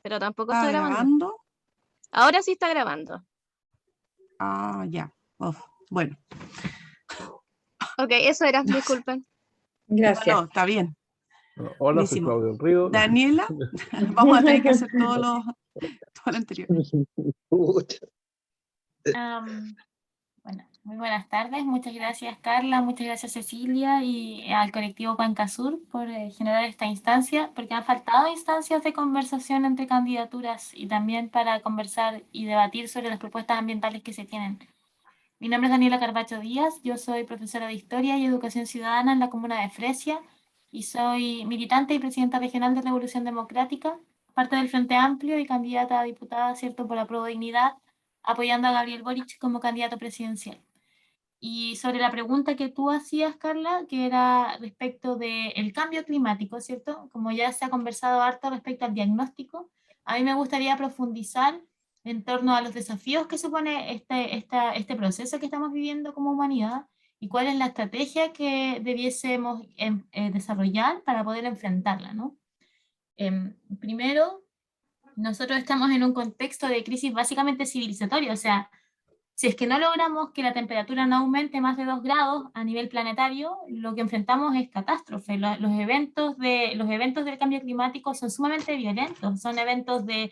pero tampoco está ¿Está grabando. grabando? Ahora sí está grabando. Ah, ya. Uf, bueno, Ok, eso era, disculpen. Gracias. no, está bien. Hola, soy Buenísimo. Claudio Río. Daniela, vamos a tener que hacer todo lo anterior. Bueno, muy buenas tardes. Muchas gracias, Carla. Muchas gracias, Cecilia, y al colectivo Cuenca Sur por generar esta instancia, porque han faltado instancias de conversación entre candidaturas y también para conversar y debatir sobre las propuestas ambientales que se tienen. Mi nombre es Daniela Carbacho Díaz. Yo soy profesora de Historia y Educación Ciudadana en la comuna de Fresia y soy militante y presidenta regional de Revolución Democrática, parte del Frente Amplio y candidata a diputada, ¿cierto?, por Apruebo Dignidad, apoyando a Gabriel Boric como candidato presidencial. Y sobre la pregunta que tú hacías, Carla, que era respecto del cambio climático, ¿cierto? Como ya se ha conversado harto respecto al diagnóstico, a mí me gustaría profundizar en torno a los desafíos que supone este proceso que estamos viviendo como humanidad y cuál es la estrategia que debiésemos desarrollar para poder enfrentarla, ¿no? Primero, nosotros estamos en un contexto de crisis básicamente civilizatoria, o sea, si es que no logramos que la temperatura no aumente más de 2 grados a nivel planetario, lo que enfrentamos es catástrofe. Los eventos del cambio climático son sumamente violentos. Son eventos de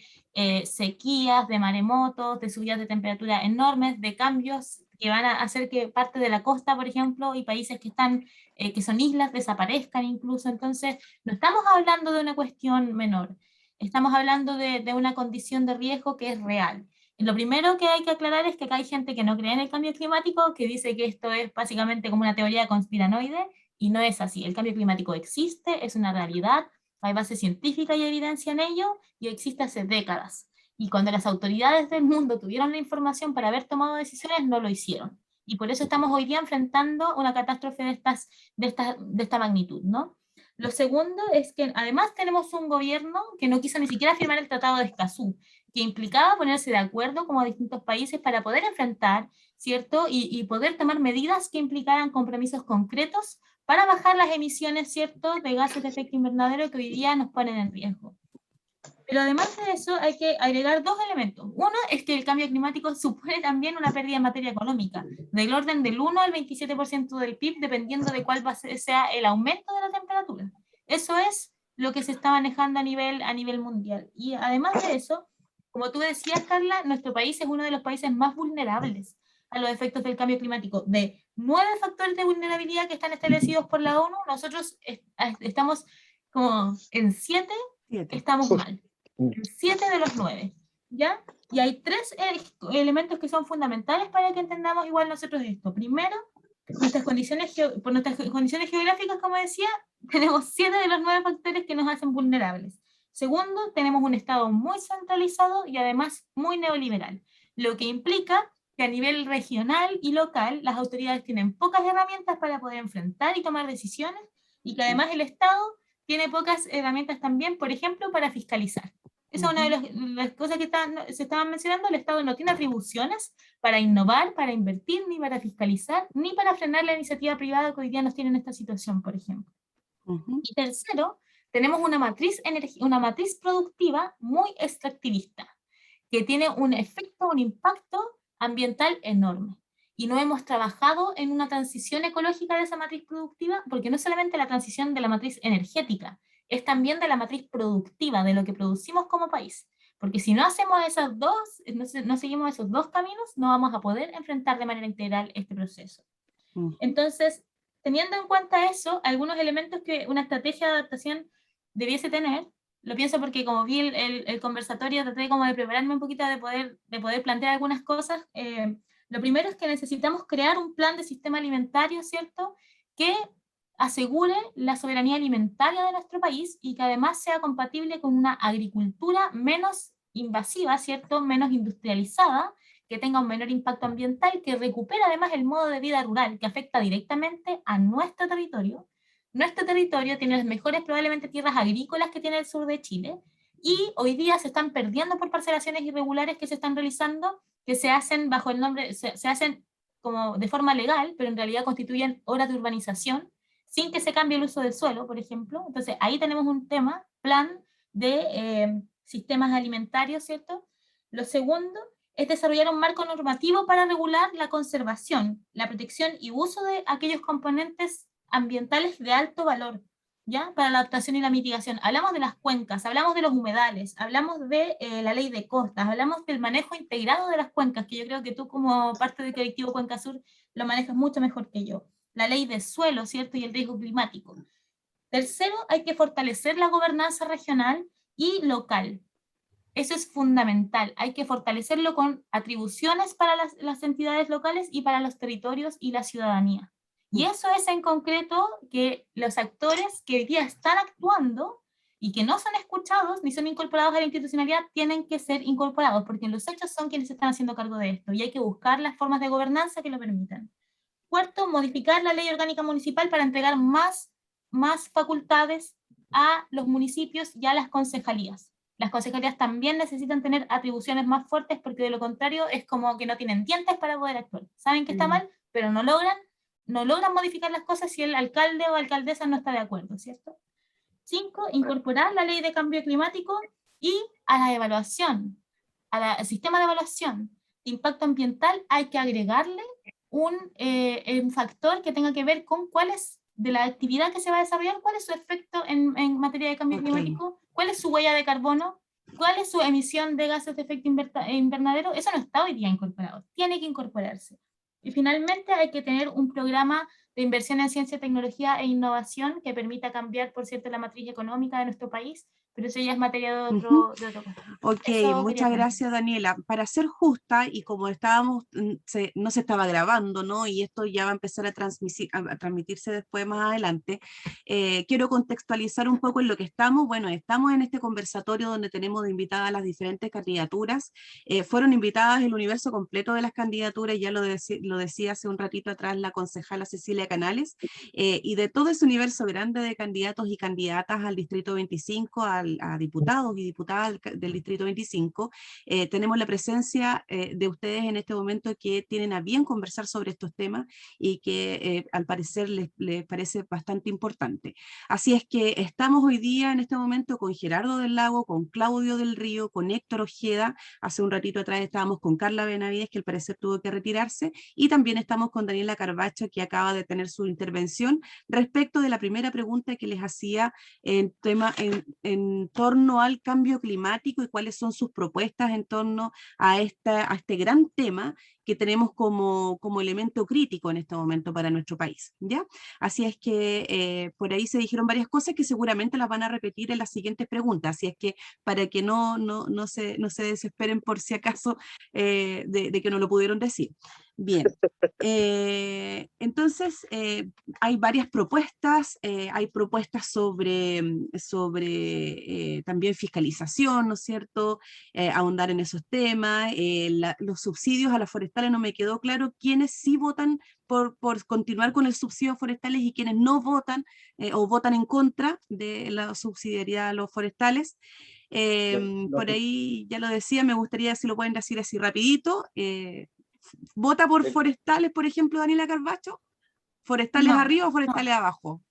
sequías, de maremotos, de subidas de temperatura enormes, de cambios que van a hacer que parte de la costa, por ejemplo, y países que son islas desaparezcan incluso. Entonces, no estamos hablando de una cuestión menor. Estamos hablando de una condición de riesgo que es real. Lo primero que hay que aclarar es que acá hay gente que no cree en el cambio climático, que dice que esto es básicamente como una teoría conspiranoide, y no es así. El cambio climático existe, es una realidad, hay base científica y evidencia en ello, y existe hace décadas. Y cuando las autoridades del mundo tuvieron la información para haber tomado decisiones, no lo hicieron. Y por eso estamos hoy día enfrentando una catástrofe de esta magnitud, ¿no? Lo segundo es que además tenemos un gobierno que no quiso ni siquiera firmar el Tratado de Escazú, que implicaba ponerse de acuerdo como distintos países para poder enfrentar, ¿cierto? Y poder tomar medidas que implicaran compromisos concretos para bajar las emisiones, ¿cierto?, de gases de efecto invernadero que hoy día nos ponen en riesgo. Pero además de eso hay que agregar dos elementos. Uno es que el cambio climático supone también una pérdida en materia económica, del orden del 1 al 27% del PIB, dependiendo de cuál sea el aumento de la temperatura. Eso es lo que se está manejando a nivel mundial. Y además de eso, como tú decías, Carla, nuestro país es uno de los países más vulnerables a los efectos del cambio climático. De 9 factores de vulnerabilidad que están establecidos por la ONU, nosotros estamos como en 7, estamos mal. En 7 de los 9, ¿ya? Y hay 3 elementos que son fundamentales para que entendamos igual nosotros esto. Primero, por nuestras condiciones geográficas, como decía, tenemos 7 de los 9 factores que nos hacen vulnerables. Segundo, tenemos un Estado muy centralizado y además muy neoliberal, lo que implica que a nivel regional y local las autoridades tienen pocas herramientas para poder enfrentar y tomar decisiones, y que además el Estado tiene pocas herramientas también, por ejemplo, para fiscalizar. Esa es una de las cosas que se estaban mencionando. El Estado no tiene atribuciones para innovar, para invertir, ni para fiscalizar, ni para frenar la iniciativa privada que hoy día nos tiene en esta situación, por ejemplo. Y tercero, tenemos una matriz productiva muy extractivista, que tiene un efecto, un impacto ambiental enorme. Y no hemos trabajado en una transición ecológica de esa matriz productiva, porque no solamente la transición de la matriz energética, es también de la matriz productiva, de lo que producimos como país. Porque si no hacemos esas dos, no seguimos esos dos caminos, no vamos a poder enfrentar de manera integral este proceso. Entonces, teniendo en cuenta eso, algunos elementos que una estrategia de adaptación debiese tener, lo pienso porque como vi el conversatorio, traté como de prepararme un poquito de poder plantear algunas cosas. Lo primero es que necesitamos crear un plan de sistema alimentario, ¿cierto?, que asegure la soberanía alimentaria de nuestro país y que además sea compatible con una agricultura menos invasiva, ¿cierto?, menos industrializada, que tenga un menor impacto ambiental, que recupere además el modo de vida rural, que afecta directamente a nuestro territorio. Nuestro territorio tiene las mejores probablemente tierras agrícolas que tiene el sur de Chile, y hoy día se están perdiendo por parcelaciones irregulares que se están realizando, que se hacen bajo el nombre, se hacen como de forma legal, pero en realidad constituyen horas de urbanización, sin que se cambie el uso del suelo, por ejemplo. Entonces ahí tenemos un plan de sistemas alimentarios, ¿cierto? Lo segundo es desarrollar un marco normativo para regular la conservación, la protección y uso de aquellos componentes ambientales de alto valor, ¿ya? Para la adaptación y la mitigación. Hablamos de las cuencas, hablamos de los humedales, hablamos de la ley de costas, hablamos del manejo integrado de las cuencas, que yo creo que tú como parte del colectivo Cuenca Sur lo manejas mucho mejor que yo. La ley de suelo, ¿cierto? Y el riesgo climático. Tercero, hay que fortalecer la gobernanza regional y local. Eso es fundamental. Hay que fortalecerlo con atribuciones para las entidades locales y para los territorios y la ciudadanía. Y eso es en concreto que los actores que hoy día están actuando y que no son escuchados ni son incorporados a la institucionalidad tienen que ser incorporados, porque en los hechos son quienes se están haciendo cargo de esto y hay que buscar las formas de gobernanza que lo permitan. Cuarto, modificar la ley orgánica municipal para entregar más facultades a los municipios y a las concejalías. Las concejalías también necesitan tener atribuciones más fuertes porque de lo contrario es como que no tienen dientes para poder actuar. Saben que está mal, pero no logran modificar las cosas si el alcalde o alcaldesa no está de acuerdo, ¿cierto? 5, incorporar la ley de cambio climático y a la evaluación, al sistema de evaluación de impacto ambiental hay que agregarle un factor que tenga que ver con cuál es de la actividad que se va a desarrollar, cuál es su efecto en materia de cambio climático, cuál es su huella de carbono, cuál es su emisión de gases de efecto invernadero. Eso no está hoy día incorporado, tiene que incorporarse. Y finalmente hay que tener un programa de inversión en ciencia, tecnología e innovación que permita cambiar, por cierto, la matriz económica de nuestro país, pero eso ya es materia de otro Ok, muchas gracias Daniela. Para ser justa, y como estábamos, no se estaba grabando, ¿no? Y esto ya va a empezar a transmitirse después más adelante, quiero contextualizar un poco en lo que estamos. Bueno, estamos en este conversatorio donde tenemos de invitadas las diferentes candidaturas. Fueron invitadas el universo completo de las candidaturas, ya lo decía hace un ratito atrás la concejala Cecilia Canales, y de todo ese universo grande de candidatos y candidatas al Distrito 25, a diputados y diputadas del Distrito 25, tenemos la presencia de ustedes en este momento que tienen a bien conversar sobre estos temas y que al parecer les parece bastante importante. Así es que estamos hoy día en este momento con Gerardo del Lago, con Claudio del Río, con Héctor Ojeda, hace un ratito atrás estábamos con Carla Benavides, que al parecer tuvo que retirarse, y también estamos con Daniela Carvacho, que acaba de tener su intervención respecto de la primera pregunta que les hacía en torno al cambio climático y cuáles son sus propuestas en torno a este gran tema que tenemos como elemento crítico en este momento para nuestro país, ¿ya? Así es que por ahí se dijeron varias cosas que seguramente las van a repetir en las siguientes preguntas, así es que para que no se desesperen por si acaso de que no lo pudieron decir. Bien, entonces hay varias propuestas, hay propuestas sobre también fiscalización, ¿no es cierto? Ahondar en esos temas, los subsidios a las forestales no me quedó claro quiénes sí votan por continuar con el subsidio a forestales y quienes no votan o votan en contra de la subsidiariedad a los forestales. Por ahí ya lo decía, me gustaría si lo pueden decir así rapidito. ¿Vota por forestales, por ejemplo, Daniela Carvacho? ¿Forestales arriba o forestales abajo?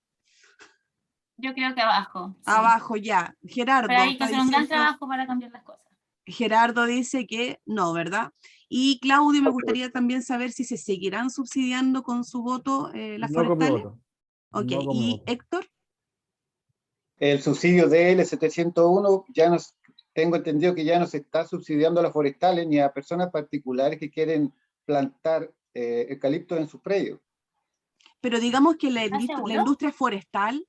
Yo creo que abajo. Sí. Abajo ya. Gerardo. Pero hay que hacer un gran trabajo para cambiar las cosas. Gerardo dice que no, ¿verdad? Y Claudio, me gustaría también saber si se seguirán subsidiando con su voto las forestales. Ok, No ¿y voto. Héctor? El subsidio DL 701 ya tengo entendido que ya no se está subsidiando a las forestales ni a personas particulares que quieren plantar eucaliptos en sus predios. Pero digamos que la seguro? industria forestal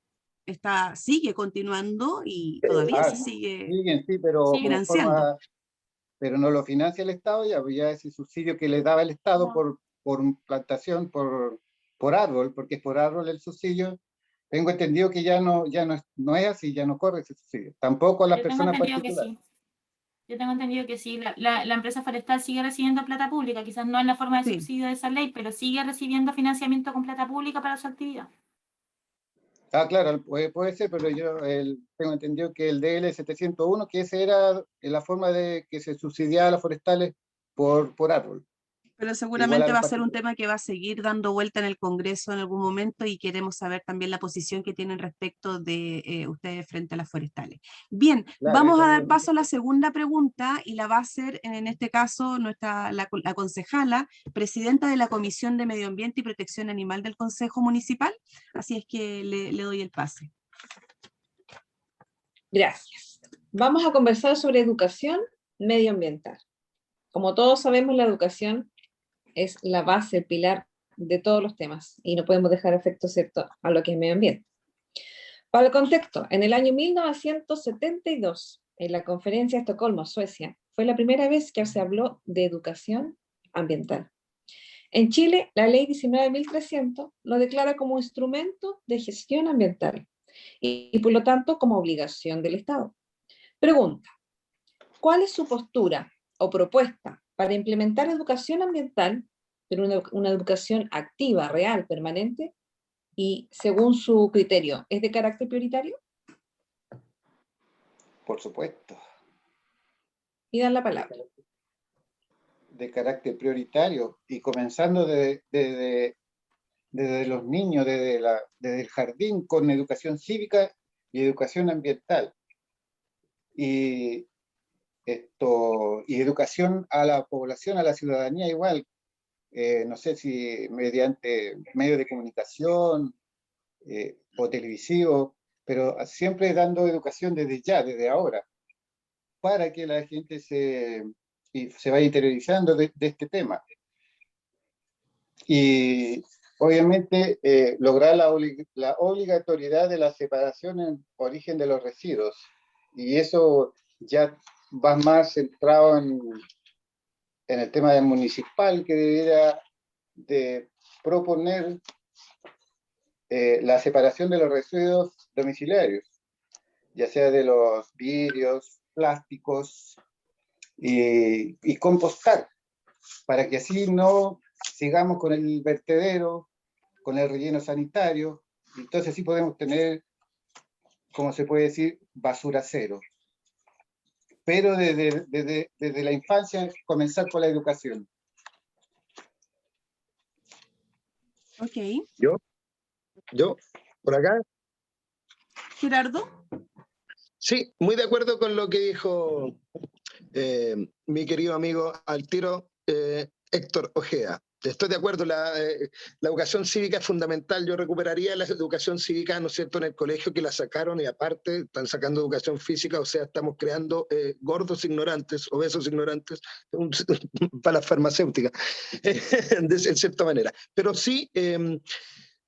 sigue continuando y todavía se sigue Siguen, sí, pero, financiando. pero no lo financia el Estado, ya ese subsidio que le daba el Estado por plantación, por árbol, porque es por árbol el subsidio. Tengo entendido que ya no es así, ya no corre ese subsidio. Tampoco a las personas particulares. Yo tengo entendido que sí, la empresa forestal sigue recibiendo plata pública, quizás no en la forma de subsidio de esa ley, pero sigue recibiendo financiamiento con plata pública para su actividad. Ah, claro, puede ser, pero yo tengo entendido que el DL 701, que esa era la forma de que se subsidiaba a las forestales por árbol. Pero seguramente los va a ser un particulares. tema que va a seguir dando vuelta en el Congreso en algún momento y queremos saber también la posición que tienen respecto de ustedes frente a las forestales. Bien, Claro, vamos eso a dar mismo. paso a la segunda pregunta y la va a hacer en este caso la concejala, presidenta de la Comisión de Medio Ambiente y Protección Animal del Consejo Municipal. Así es que le doy el pase. Gracias. Vamos a conversar sobre educación medioambiental. Como todos sabemos, la educación es la base, el pilar de todos los temas y no podemos dejar efecto cierto a lo que es medio ambiente. Para el contexto, en el año 1972, en la conferencia de Estocolmo, Suecia, fue la primera vez que se habló de educación ambiental. En Chile, la ley 19.300 lo declara como instrumento de gestión ambiental y por lo tanto como obligación del Estado. Pregunta, ¿cuál es su postura o propuesta para implementar educación ambiental, pero una educación activa, real, permanente, y según su criterio, es de carácter prioritario? Por supuesto, Y dan la palabra. de carácter prioritario y comenzando desde los niños, desde el jardín, con educación cívica y educación ambiental. Y educación a la población, a la ciudadanía igual, no sé si mediante medios de comunicación o televisivo, pero siempre dando educación desde ya, desde ahora, para que la gente se vaya interiorizando de este tema. Y obviamente lograr la obligatoriedad de la separación en origen de los residuos. Y eso ya va más centrado en el tema del municipal, que debiera de proponer la separación de los residuos domiciliarios, ya sea de los vidrios, plásticos, y compostar, para que así no sigamos con el vertedero, con el relleno sanitario. Entonces sí podemos tener, como se puede decir, basura cero. Pero desde la infancia comenzar con la educación. Ok. Yo, por acá. Gerardo. Sí, muy de acuerdo con lo que dijo mi querido amigo al tiro, Héctor Ojeda. Estoy de acuerdo, la educación cívica es fundamental. Yo recuperaría la educación cívica, ¿no es cierto?, en el colegio, que la sacaron, y aparte están sacando educación física, o sea, estamos creando gordos ignorantes, obesos ignorantes, para las farmacéuticas, de cierta manera. Pero sí,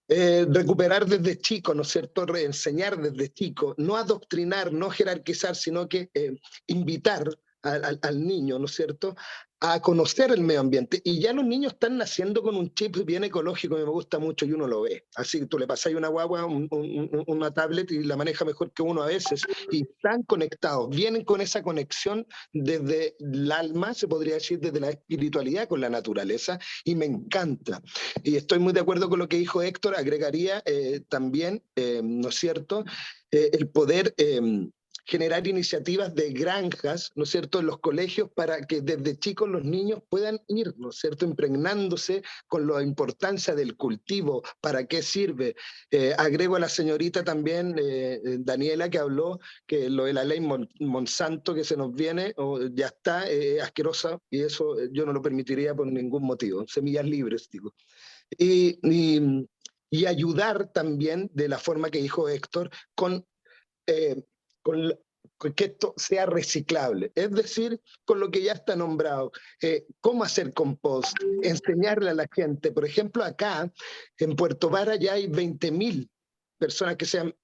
recuperar desde chico, ¿no es cierto?, reenseñar desde chico, no adoctrinar, no jerarquizar, sino que invitar al niño, ¿no es cierto?, a conocer el medio ambiente. Y ya los niños están naciendo con un chip bien ecológico, que me gusta mucho, y uno lo ve. Así que tú le pasas una guagua, una tablet, y la maneja mejor que uno a veces, y están conectados, vienen con esa conexión desde el alma, se podría decir, desde la espiritualidad con la naturaleza, y me encanta. Y estoy muy de acuerdo con lo que dijo Héctor, agregaría también, ¿no es cierto?, el poder generar iniciativas de granjas, ¿no es cierto?, en los colegios, para que desde chicos los niños puedan ir, ¿no es cierto?, impregnándose con la importancia del cultivo, para qué sirve. Agrego a la señorita también, Daniela, que habló que lo de la ley Monsanto que se nos viene, ya está asquerosa, y eso yo no lo permitiría por ningún motivo. Semillas libres, digo. Y ayudar también, de la forma que dijo Héctor, con que esto sea reciclable, es decir, con lo que ya está nombrado, cómo hacer compost, enseñarle a la gente. Por ejemplo, acá en Puerto Vara ya hay 20.000 personas que se han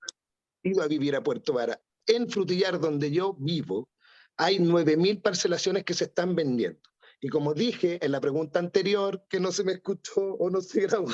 ido a vivir a Puerto Vara. En Frutillar, donde yo vivo, hay 9.000 parcelaciones que se están vendiendo. Y como dije en la pregunta anterior, que no se me escuchó o no se grabó,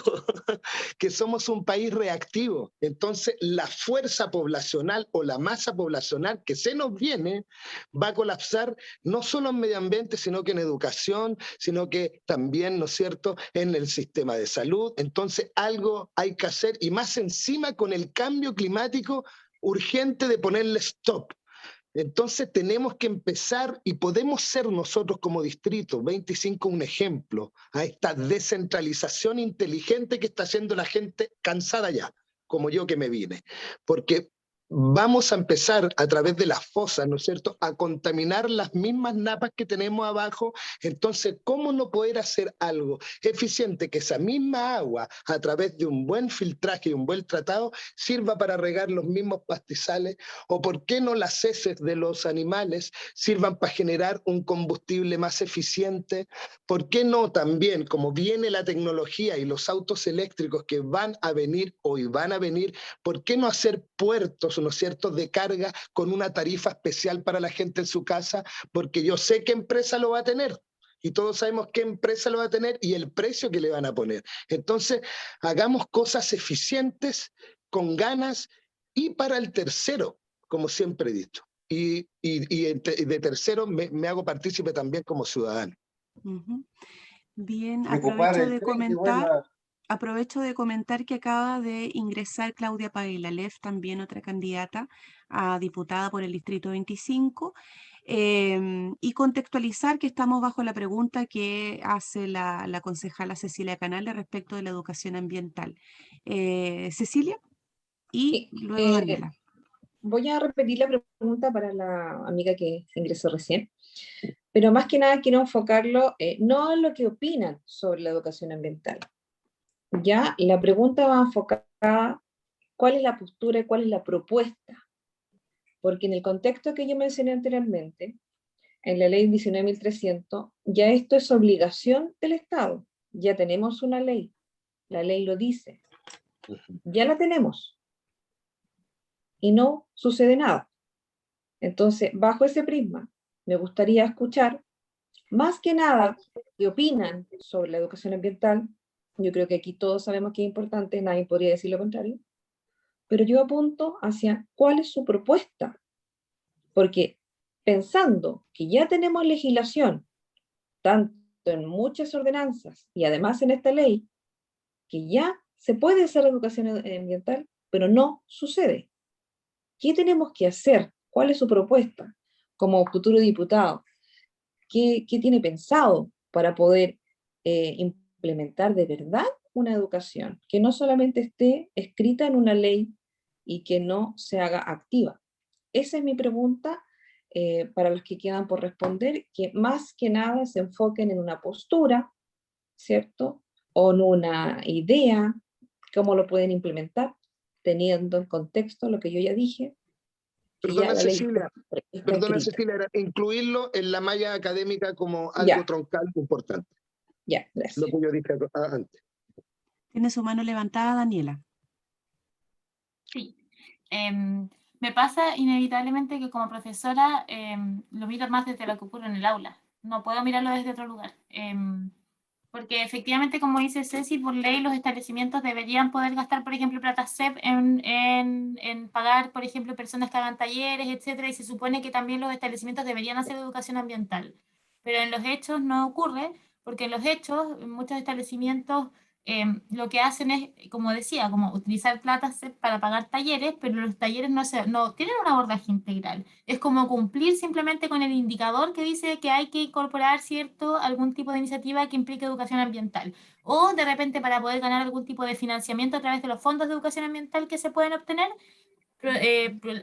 que somos un país reactivo. Entonces, la fuerza poblacional o la masa poblacional que se nos viene va a colapsar no solo en medio ambiente, sino que en educación, sino que también, ¿no es cierto?, en el sistema de salud. Entonces, algo hay que hacer, y más encima con el cambio climático urgente, de ponerle stop. Entonces tenemos que empezar, y podemos ser nosotros como Distrito 25 un ejemplo a esta descentralización inteligente que está haciendo la gente cansada ya, como yo que me vine. Porque vamos a empezar a través de las fosas, ¿no es cierto?, a contaminar las mismas napas que tenemos abajo. Entonces, ¿cómo no poder hacer algo eficiente que esa misma agua, a través de un buen filtraje y un buen tratado, sirva para regar los mismos pastizales? ¿O por qué no las heces de los animales sirvan para generar un combustible más eficiente? ¿Por qué no también, como viene la tecnología y los autos eléctricos que van a venir hoy van a venir, ¿por qué no hacer puertos, ¿no es cierto?, de carga con una tarifa especial para la gente en su casa? Porque yo sé qué empresa lo va a tener. Y todos sabemos qué empresa lo va a tener y el precio que le van a poner. Entonces, hagamos cosas eficientes, con ganas, y para el tercero, como siempre he dicho. Y de tercero me hago partícipe también como ciudadano. Ujú. Bien, Preocupar aprovecho el de tren que comentar. vuelva. Aprovecho de comentar que acaba de ingresar Claudia Pailalef, también otra candidata a diputada por el Distrito 25, y contextualizar que estamos bajo la pregunta que hace la concejala Cecilia Canales respecto de la educación ambiental. Cecilia y Sí, luego Daniela. voy a repetir la pregunta para la amiga que se ingresó recién, pero más que nada quiero enfocarlo no en lo que opinan sobre la educación ambiental. Ya, la pregunta va enfocada cuál es la postura y cuál es la propuesta. Porque en el contexto que yo mencioné anteriormente, en la ley 19.300, ya esto es obligación del Estado. Ya tenemos una ley, la ley lo dice, ya la tenemos. Y no sucede nada. Entonces, bajo ese prisma, me gustaría escuchar, más que nada, qué opinan sobre la educación ambiental. Yo creo que aquí todos sabemos que es importante, nadie podría decir lo contrario. Pero yo apunto hacia cuál es su propuesta, porque pensando que ya tenemos legislación, tanto en muchas ordenanzas y además en esta ley, que ya se puede hacer educación ambiental, pero no sucede. ¿Qué tenemos que hacer? ¿Cuál es su propuesta como futuro diputado? ¿Qué tiene pensado para poder implementar de verdad una educación que no solamente esté escrita en una ley y que no se haga activa? Esa es mi pregunta para los que quedan por responder, que más que nada se enfoquen en una postura, ¿cierto? O en una idea, cómo lo pueden implementar, teniendo en contexto lo que yo ya dije, que ya la ley está Perdona, escrita. Cecilia, era incluirlo en la malla académica como algo Ya. troncal importante. Ya, Lo gracias. que yo dije antes. Tiene su mano levantada Daniela. Sí. Me pasa inevitablemente que como profesora lo miro más desde lo que ocurre en el aula. No puedo mirarlo desde otro lugar. Porque efectivamente, como dice Ceci, por ley los establecimientos deberían poder gastar, por ejemplo, plata CEP en pagar, por ejemplo, personas que hagan talleres, etcétera, y se supone que también los establecimientos deberían hacer educación ambiental. Pero en los hechos no ocurre, porque en los hechos muchos establecimientos lo que hacen es, como decía, como utilizar plata CEP para pagar talleres, pero los talleres no tienen un abordaje integral. Es como cumplir simplemente con el indicador que dice que hay que incorporar algún tipo de iniciativa que implique educación ambiental. O de repente para poder ganar algún tipo de financiamiento a través de los fondos de educación ambiental que se pueden obtener,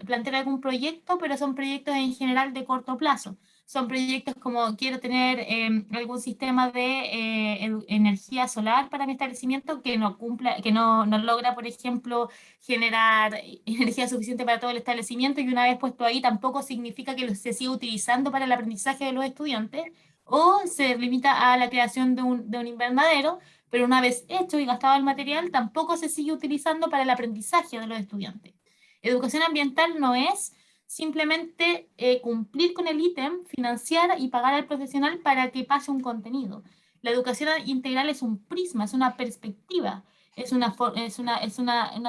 plantear algún proyecto, pero son proyectos en general de corto plazo. Son proyectos como quiero tener algún sistema de energía solar para mi establecimiento que no cumpla, que no logra, por ejemplo, generar energía suficiente para todo el establecimiento, y una vez puesto ahí tampoco significa que se siga utilizando para el aprendizaje de los estudiantes, o se limita a la creación de un invernadero, pero una vez hecho y gastado el material tampoco se sigue utilizando para el aprendizaje de los estudiantes. Educación ambiental no es simplemente cumplir con el ítem, financiar y pagar al profesional para que pase un contenido. La educación integral es un prisma, es una perspectiva, es una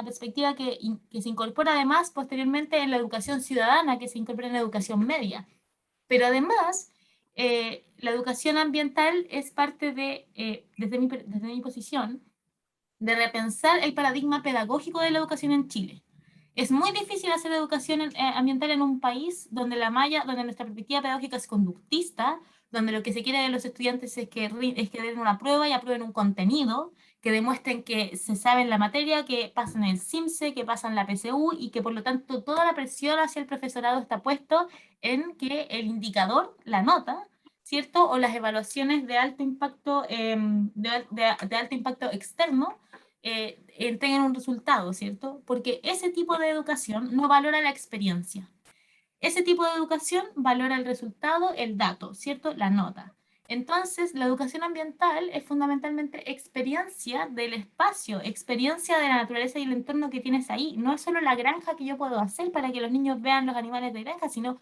perspectiva que se incorpora además posteriormente en la educación ciudadana, que se incorpora en la educación media. Pero además, la educación ambiental es parte desde mi posición, de repensar el paradigma pedagógico de la educación en Chile. Es muy difícil hacer educación ambiental en un país donde donde nuestra perspectiva pedagógica es conductista, donde lo que se quiere de los estudiantes es que den una prueba y aprueben un contenido, que demuestren que se saben la materia, que pasan el CIMSE, que pasan la PSU, y que por lo tanto toda la presión hacia el profesorado está puesto en que el indicador, la nota, ¿cierto? O las evaluaciones de alto impacto, de alto impacto externo, tengan un resultado, ¿cierto? Porque ese tipo de educación no valora la experiencia. Ese tipo de educación valora el resultado, el dato, ¿cierto? La nota. Entonces, la educación ambiental es fundamentalmente experiencia del espacio, experiencia de la naturaleza y el entorno que tienes ahí. No es solo la granja que yo puedo hacer para que los niños vean los animales de granja, sino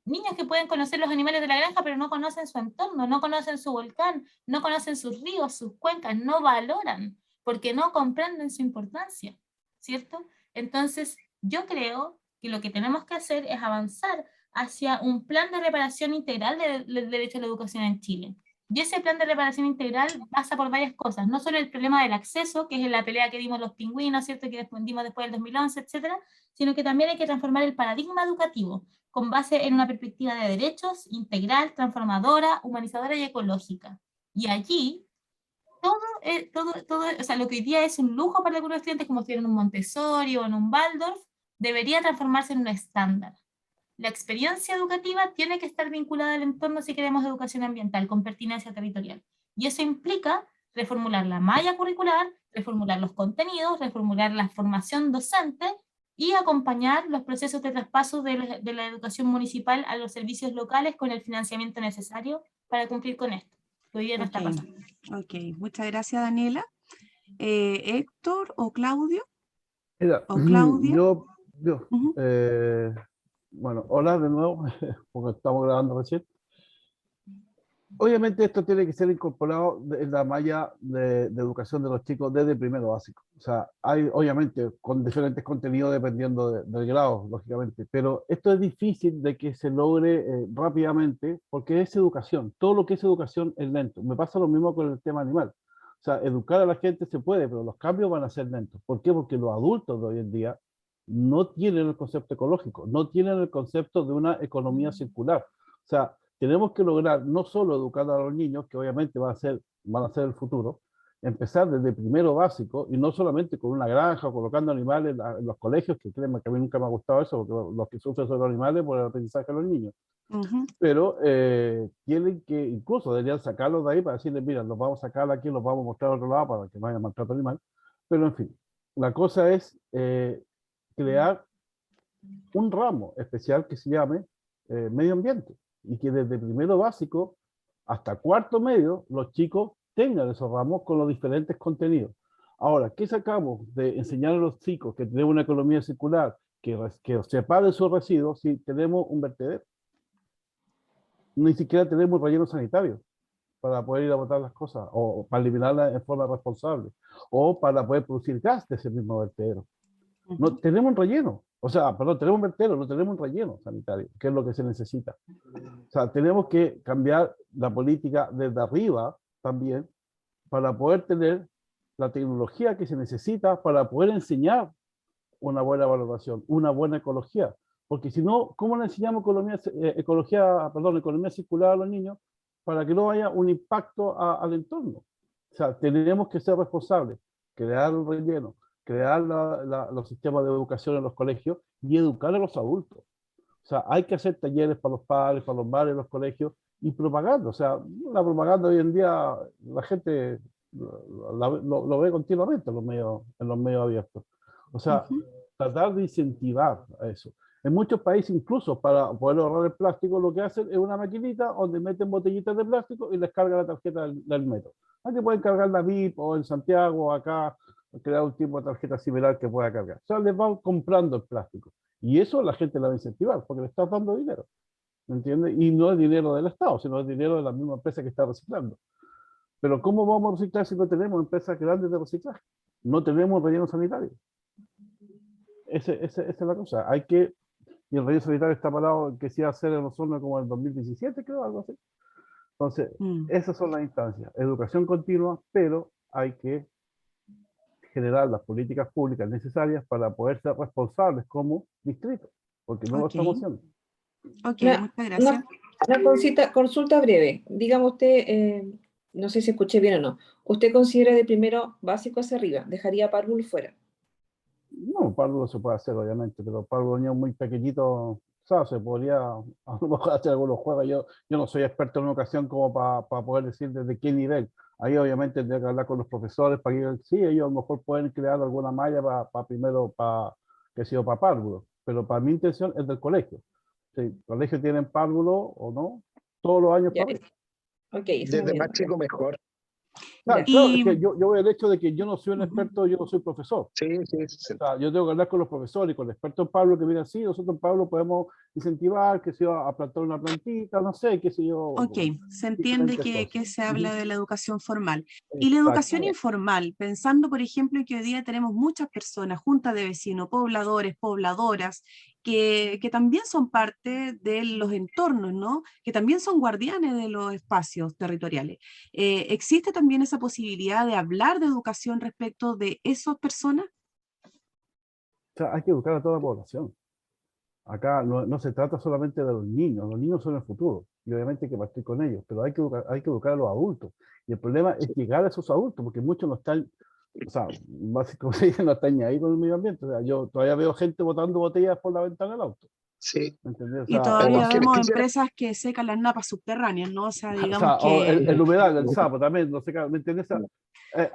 niños que pueden conocer los animales de la granja, pero no conocen su entorno, no conocen su volcán, no conocen sus ríos, sus cuencas, no valoran, porque no comprenden su importancia, ¿cierto? Entonces, yo creo que lo que tenemos que hacer es avanzar hacia un plan de reparación integral del derecho a la educación en Chile. Y ese plan de reparación integral pasa por varias cosas, no solo el problema del acceso, que es la pelea que dimos los pingüinos, ¿cierto? Que dimos después del 2011, etcétera, sino que también hay que transformar el paradigma educativo con base en una perspectiva de derechos, integral, transformadora, humanizadora y ecológica. Y allí, o sea, lo que hoy día es un lujo para algunos estudiantes, como estudiar en un Montessori o en un Waldorf, debería transformarse en un estándar. La experiencia educativa tiene que estar vinculada al entorno si queremos educación ambiental con pertinencia territorial. Y eso implica reformular la malla curricular, reformular los contenidos, reformular la formación docente y acompañar los procesos de traspaso de la educación municipal a los servicios locales con el financiamiento necesario para cumplir con esto, que hoy día no está pasando. Ok, muchas gracias, Daniela. Héctor o Claudio. Mira, ¿O Claudia? Ujú. Bueno, hola de nuevo, porque estamos grabando recién. Obviamente esto tiene que ser incorporado en la malla de educación de los chicos desde primero básico. O sea, hay obviamente con diferentes contenidos dependiendo del grado, lógicamente, pero esto es difícil de que se logre rápidamente porque es educación. Todo lo que es educación es lento. Me pasa lo mismo con el tema animal. O sea, educar a la gente se puede, pero los cambios van a ser lentos. ¿Por qué? Porque los adultos de hoy en día no tienen el concepto ecológico, no tienen el concepto de una economía circular. O sea, tenemos que lograr no solo educar a los niños, que obviamente van a ser el futuro, empezar desde primero básico y no solamente con una granja o colocando animales en los colegios, que créanme que a mí nunca me ha gustado eso, porque los que sufren son los animales por el aprendizaje de los niños. Pero tienen que, incluso deberían sacarlos de ahí para decirles, mira, los vamos a sacar de aquí, los vamos a mostrar a otro lado para que no haya maltrato animal. Pero en fin, la cosa es crear un ramo especial que se llame medio ambiente y que desde primero básico hasta cuarto medio los chicos tengan esos ramos con los diferentes contenidos. Ahora, ¿qué sacamos de enseñar a los chicos que tenemos una economía circular, que separen sus residuos si tenemos un vertedero? Ni siquiera tenemos relleno sanitario para poder ir a botar las cosas o para eliminarlas en forma responsable o para poder producir gas de ese mismo vertedero. No tenemos un relleno, o sea, perdón, tenemos un vertedero, no tenemos un relleno sanitario, que es lo que se necesita. O sea, tenemos que cambiar la política desde arriba también para poder tener la tecnología que se necesita para poder enseñar una buena valoración, una buena ecología. Porque si no, ¿cómo le enseñamos economía circular a los niños para que no haya un impacto al entorno? O sea, tenemos que ser responsables, crear un relleno, crear los sistemas de educación en los colegios y educar a los adultos. O sea, hay que hacer talleres para los padres, para los madres, en los colegios y propaganda. O sea, la propaganda hoy en día la gente lo ve continuamente en los medios abiertos. O sea, tratar de incentivar a eso. En muchos países, incluso para poder ahorrar el plástico, lo que hacen es una maquinita donde meten botellitas de plástico y les carga la tarjeta del metro. Aquí pueden cargar la VIP o en Santiago, acá, crear un tipo de tarjeta similar que pueda cargar. O sea, les van comprando el plástico. Y eso la gente la va a incentivar porque le estás dando dinero. ¿Me entiendes? Y no es dinero del Estado, sino es dinero de la misma empresa que está reciclando. Pero ¿cómo vamos a reciclar si no tenemos empresas grandes de reciclaje? No tenemos relleno sanitario. Esa es la cosa. Hay que... Y el relleno sanitario está parado, que se iba a hacer en Osorno como en el 2017, creo, algo así. Entonces, esas son las instancias. Educación continua, pero hay que generar las políticas públicas necesarias para poder ser responsables como distrito, porque no lo Ok. estamos haciendo. Ok, Una- muchas gracias. Una consulta breve. Dígame usted, no sé si escuché bien o no. ¿Usted considera de primero básico hacia arriba? ¿Dejaría párvulo fuera? No, párvulo se puede hacer, obviamente, pero párvulo niño muy pequeñito, o sea, se podría a lo mejor hacer algunos juegos. Yo no soy experto en educación como para poder decir desde qué nivel. Ahí obviamente tendría que hablar con los profesores para que sí, ellos a lo mejor pueden crear alguna malla para primero, que sea para párvulo, pero para mi intención es del colegio. Si el colegio tienen párvulo o no, todos los años Ya, para arriba. ok, eso Desde muy más bien. chico mejor. Claro, Ya. claro, es Y, que yo veo el hecho de que yo no soy un Ujú. experto, yo no soy profesor. Sí, sí, sí. O sea, yo tengo que hablar con los profesores y con el experto en Pablo que me digan, sí, nosotros en Pablo podemos incentivar, que se yo, a plantar una plantita, no sé, qué sé yo, ok, se entiende diferentes que cosas. se habla de la educación formal. Y la Exacto. educación informal, pensando, por ejemplo, que hoy día tenemos muchas personas, juntas de vecinos, pobladores, pobladoras, que también son parte de los entornos, ¿no? Que también son guardianes de los espacios territoriales. ¿Existe también esa posibilidad de hablar de educación respecto de esas personas? O sea, hay que educar a toda la población. Acá no se trata solamente de los niños son el futuro, y obviamente hay que partir con ellos, pero hay que educar a los adultos. Y el problema es llegar a esos adultos, porque muchos no están, o sea, básicamente no están ni ahí con el medio ambiente. O sea, yo todavía veo gente botando botellas por la ventana del auto. Sí. ¿Me entendés? O Y sea, todavía que les vemos quisiera- empresas que secan las napas subterráneas, ¿no? O sea, o digamos sea, o que... el humedal, el sapo también, no sé, ¿me entiendes? O sea,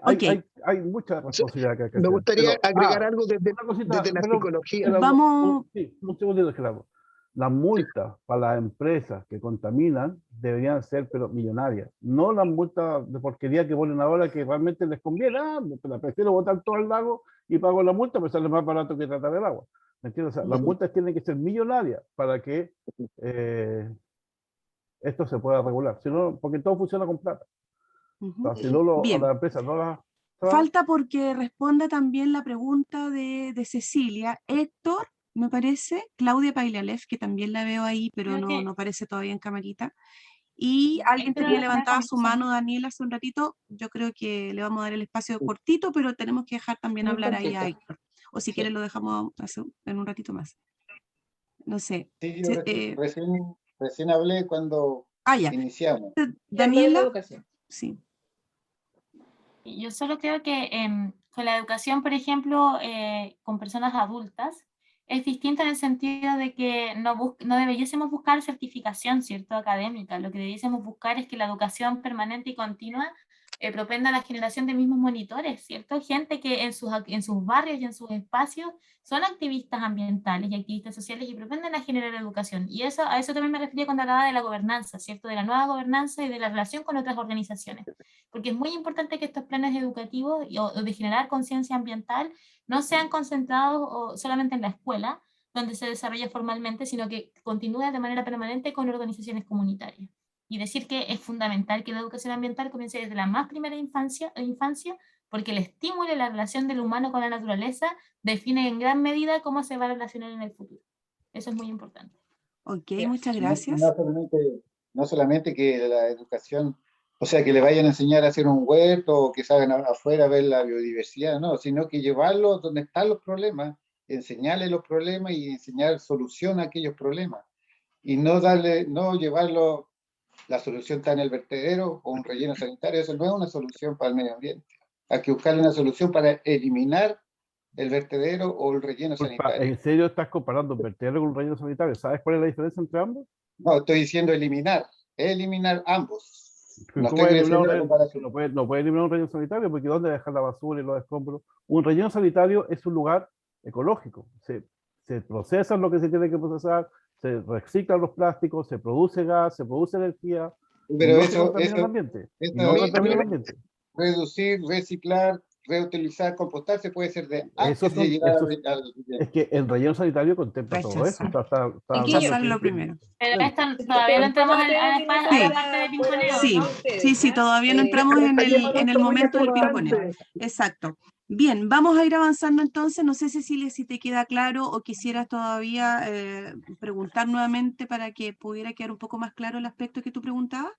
Ok, hay mucha responsabilidad que hay que Me hacer. gustaría Pero, agregar algo desde, una cosita, desde la pero, psicología. Gerardo, vamos... sí, un segundito, Gerardo. Las multas para las empresas que contaminan deberían ser, pero millonarias. No las multas de porquería que ponen ahora que realmente les conviene. Ah, la prefiero botar todo al lago y pago la multa, pero sale más barato que tratar el agua. ¿Me entiendes? O sea, las multas tienen que ser millonarias para que esto se pueda regular. Si no, porque todo funciona con plata. Ujú. O sea, si no, a Bien, las empresas no las... falta porque responda también la pregunta de Cecilia. Héctor, me parece, Claudia Paillalef, que también la veo ahí, pero Creo no, que no aparece todavía en camarita. Y alguien Héctor tenía está levantada su conversando. mano, Daniel, hace un ratito. Yo creo que le vamos a dar el espacio cortito, pero tenemos que dejar también Muy hablar ahí a cortito. Héctor. O si Sí. quiere lo dejamos en un ratito más. No sé. Sí, yo recién hablé cuando Ya. iniciamos. Ya, ¿cuál es la Daniela, educación? sí. Yo solo creo que con la educación, por ejemplo, con personas adultas, es distinta en el sentido de que no debiésemos buscar certificación, ¿cierto?, académica. Lo que debiésemos buscar es que la educación permanente y continua propenda a la generación de mismos monitores, ¿cierto? Gente que en sus barrios y en sus espacios son activistas ambientales y activistas sociales y propenden a generar educación. Y a eso también me refería cuando hablaba de la gobernanza, ¿cierto? De la nueva gobernanza y de la relación con otras organizaciones. Porque es muy importante que estos planes educativos o de generar conciencia ambiental no sean concentrados solamente en la escuela, donde se desarrolla formalmente, sino que continúe de manera permanente con organizaciones comunitarias. Y decir que es fundamental que la educación ambiental comience desde la más primera infancia, porque el estímulo y la relación del humano con la naturaleza define en gran medida cómo se va a relacionar en el futuro. Eso es muy importante. Ok, Ya. muchas No, gracias. no solamente que la educación, o sea, que le vayan a enseñar a hacer un huerto o que salgan afuera a ver la biodiversidad, no, sino que llevarlos donde están los problemas, enseñarles los problemas y enseñar solución a aquellos problemas. Y no llevarlo, la solución está en el vertedero o un relleno sanitario, eso no es una solución para el medio ambiente. Hay que buscarle una solución para eliminar el vertedero o el relleno sanitario. ¿En serio estás comparando un vertedero con un relleno sanitario? ¿Sabes cuál es la diferencia entre ambos? No, estoy diciendo eliminar ambos. No ¿Cómo estoy eliminar un haciendo la relleno? comparación. No puede eliminar un relleno sanitario porque ¿dónde dejar la basura y los escombros? Un relleno sanitario es un lugar ecológico. Se procesa lo que se tiene que procesar, se reciclan los plásticos, se produce gas, se produce energía y Pero no se contamina el ambiente. Y no contamina el ambiente. reducir, reciclar, reutilizar, compostar, se puede hacer Eso antes de llegar al es que el relleno sanitario contempla todo eso. Rechazar. Rechazar lo primero. Pero todavía no entramos a la parte de pimponeo, Sí, ¿no? sí, todavía no entramos en Hay un el punto muy momento del importante. pimponeo. Exacto. Bien, vamos a ir avanzando entonces. No sé, Cecilia, si te queda claro o quisieras todavía preguntar nuevamente para que pudiera quedar un poco más claro el aspecto que tú preguntabas.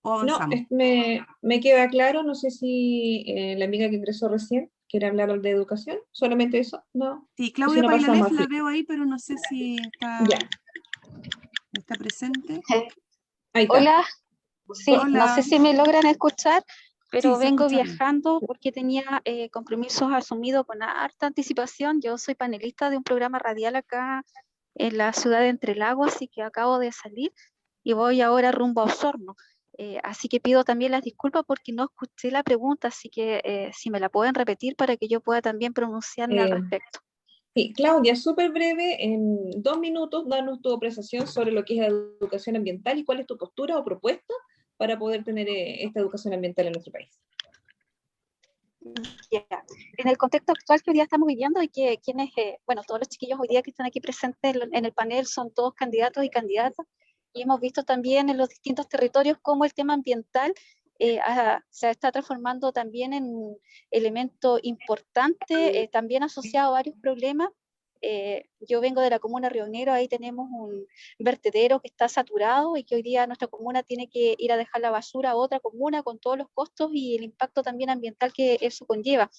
¿O No, avanzamos? me queda claro, no sé si la amiga que ingresó recién ¿Quiere hablar de educación? ¿Solamente eso? No. Sí, Si Claudia no, pasamos Pailalef así. la veo ahí, pero no sé si Ya, está presente. ahí está. Hola, sí, no Hola. sé si me logran escuchar, pero Sí, se vengo escucha bien. viajando porque tenía compromisos asumidos con harta anticipación. Yo soy panelista de un programa radial acá en la ciudad de Entre Lagos, así que acabo de salir y voy ahora rumbo a Osorno. Así que pido también las disculpas porque no escuché la pregunta, así que si me la pueden repetir para que yo pueda también pronunciarme al Eh, respecto. Sí, Claudia, súper breve, en 2 minutos, danos tu apreciación sobre lo que es la educación ambiental y cuál es tu postura o propuesta para poder tener esta educación ambiental en nuestro país. Ya. En el contexto actual que hoy día estamos viviendo y que quienes, bueno, todos los chiquillos hoy día que están aquí presentes en el panel son todos candidatos y candidatas, y hemos visto también en los distintos territorios cómo el tema ambiental se está transformando también en un elemento importante, también asociado a varios problemas. Yo vengo de la comuna Río Negro, ahí tenemos un vertedero que está saturado y que hoy día nuestra comuna tiene que ir a dejar la basura a otra comuna con todos los costos y el impacto también ambiental que eso conlleva.